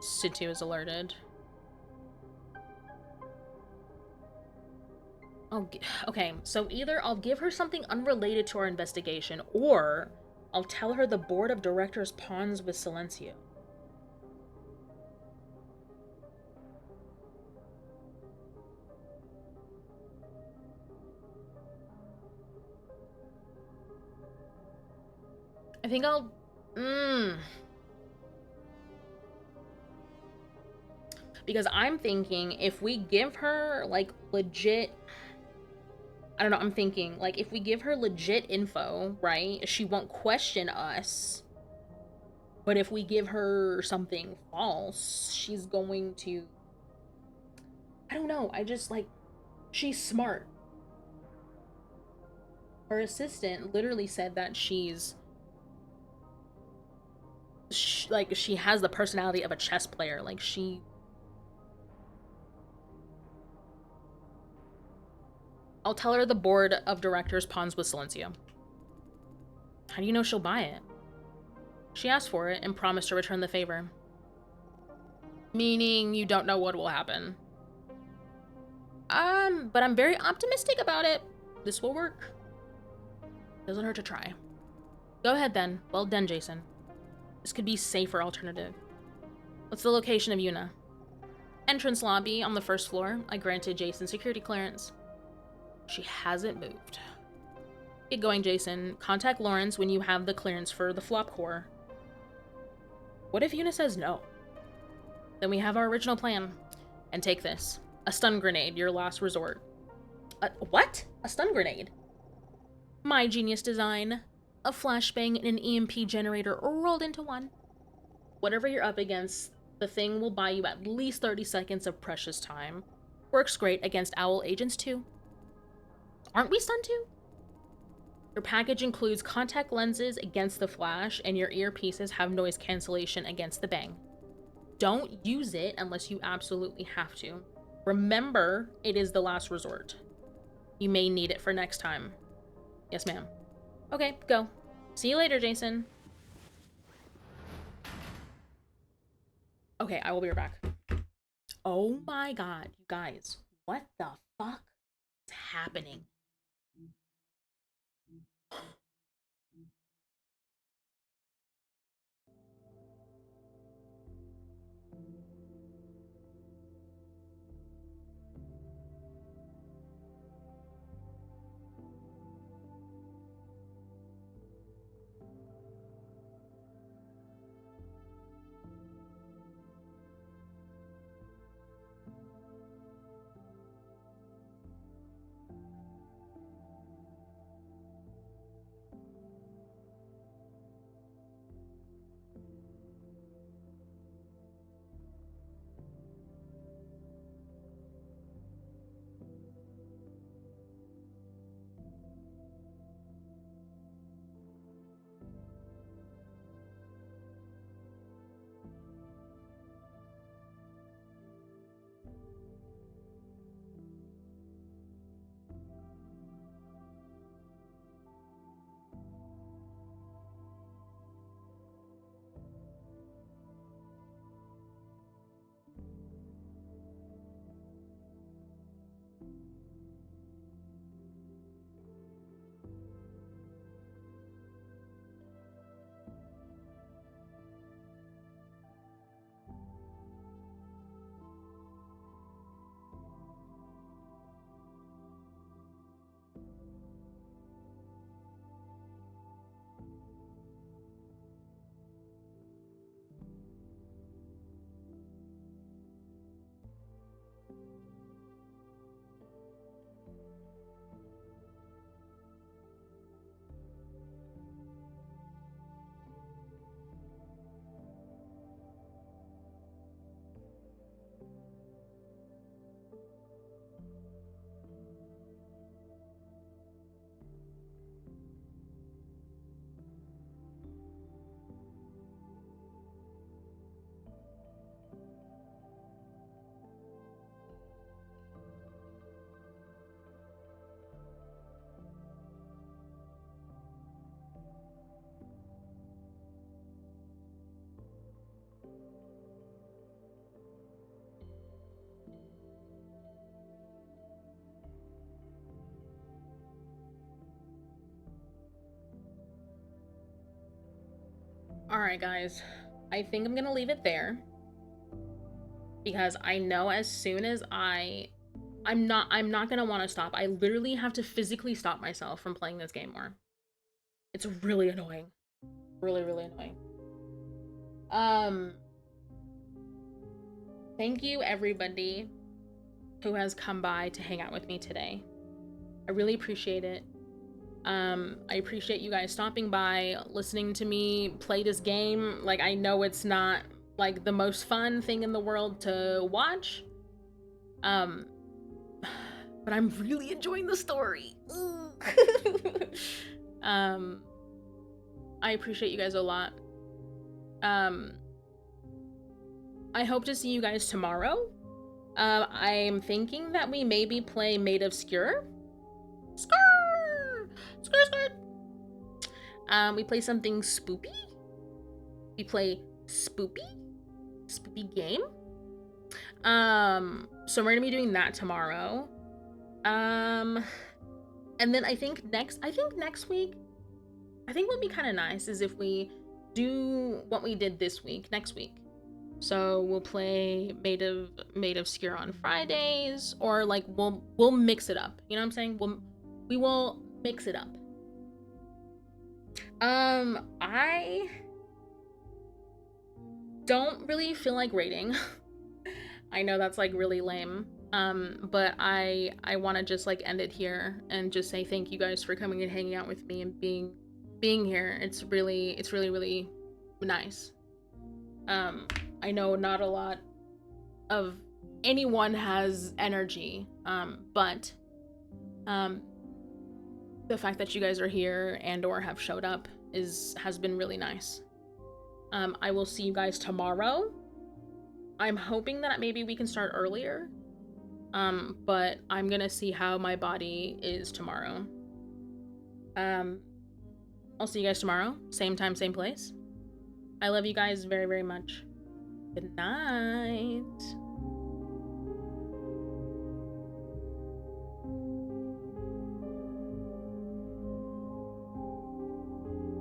Situ is alerted. Oh, okay, so either I'll give her something unrelated to our investigation, or I'll tell her the board of directors pawns with Silencio. I think I'll... Because I'm thinking if we give her, like, legit... I don't know, I'm thinking, like, if we give her legit info, right, she won't question us. But if we give her something false, she's going to... I don't know, I just, like... She's smart. Her assistant literally said that she's... like, she has the personality of a chess player. Like, she... I'll tell her the board of directors pawns with Silencio. How do you know she'll buy it? She asked for it and promised to return the favor. Meaning you don't know what will happen. But I'm very optimistic about it. This will work. Doesn't hurt to try. Go ahead then. Well done, Jason. This could be safer alternative. What's the location of Yuna? Entrance lobby on the first floor. I granted Jason security clearance. She hasn't moved. Get going, Jason. Contact Lawrence when you have the clearance for the flop core. What if Yuna says no? Then we have our original plan. And take this. A stun grenade, your last resort. What? A stun grenade? My genius design. A flashbang and an EMP generator rolled into one. Whatever you're up against, the thing will buy you at least 30 seconds of precious time. Works great against owl agents too. Aren't we stunned too? Your package includes contact lenses against the flash, and your earpieces have noise cancellation against the bang. Don't use it unless you absolutely have to. Remember, it is the last resort. You may need it for next time. Yes, ma'am. Okay, go. See you later, Jason. Okay, I will be right back. Oh my god, you guys. What the fuck is happening? Alright, guys. I think I'm gonna leave it there. Because I know as soon as I'm not gonna want to stop. I literally have to physically stop myself from playing this game more. It's really annoying. Really, really annoying. thank you everybody who has come by to hang out with me today. I really appreciate it. I appreciate you guys stopping by, listening to me play this game. Like, I know it's not like the most fun thing in the world to watch, but I'm really enjoying the story. I appreciate you guys a lot. I hope to see you guys tomorrow. I'm thinking that we maybe play Maid of Skur. Skur! Skur, skur! We play something spoopy. We play spoopy game. So we're gonna be doing that tomorrow. And then I think next week, I think what would be kind of nice is if we do what we did this week, next week. So we'll play Maid of Skur on Fridays, or like we'll mix it up. You know what I'm saying? We will mix it up. I don't really feel like rating. I know that's like really lame. But I want to just like end it here and just say thank you guys for coming and hanging out with me and being here. It's really nice. I know not a lot of anyone has energy, but the fact that you guys are here and or have showed up has been really nice. I will see you guys tomorrow. I'm hoping that maybe we can start earlier, but I'm gonna see how my body is tomorrow. I'll see you guys tomorrow, same time, same place. I love you guys very, very much. Good night.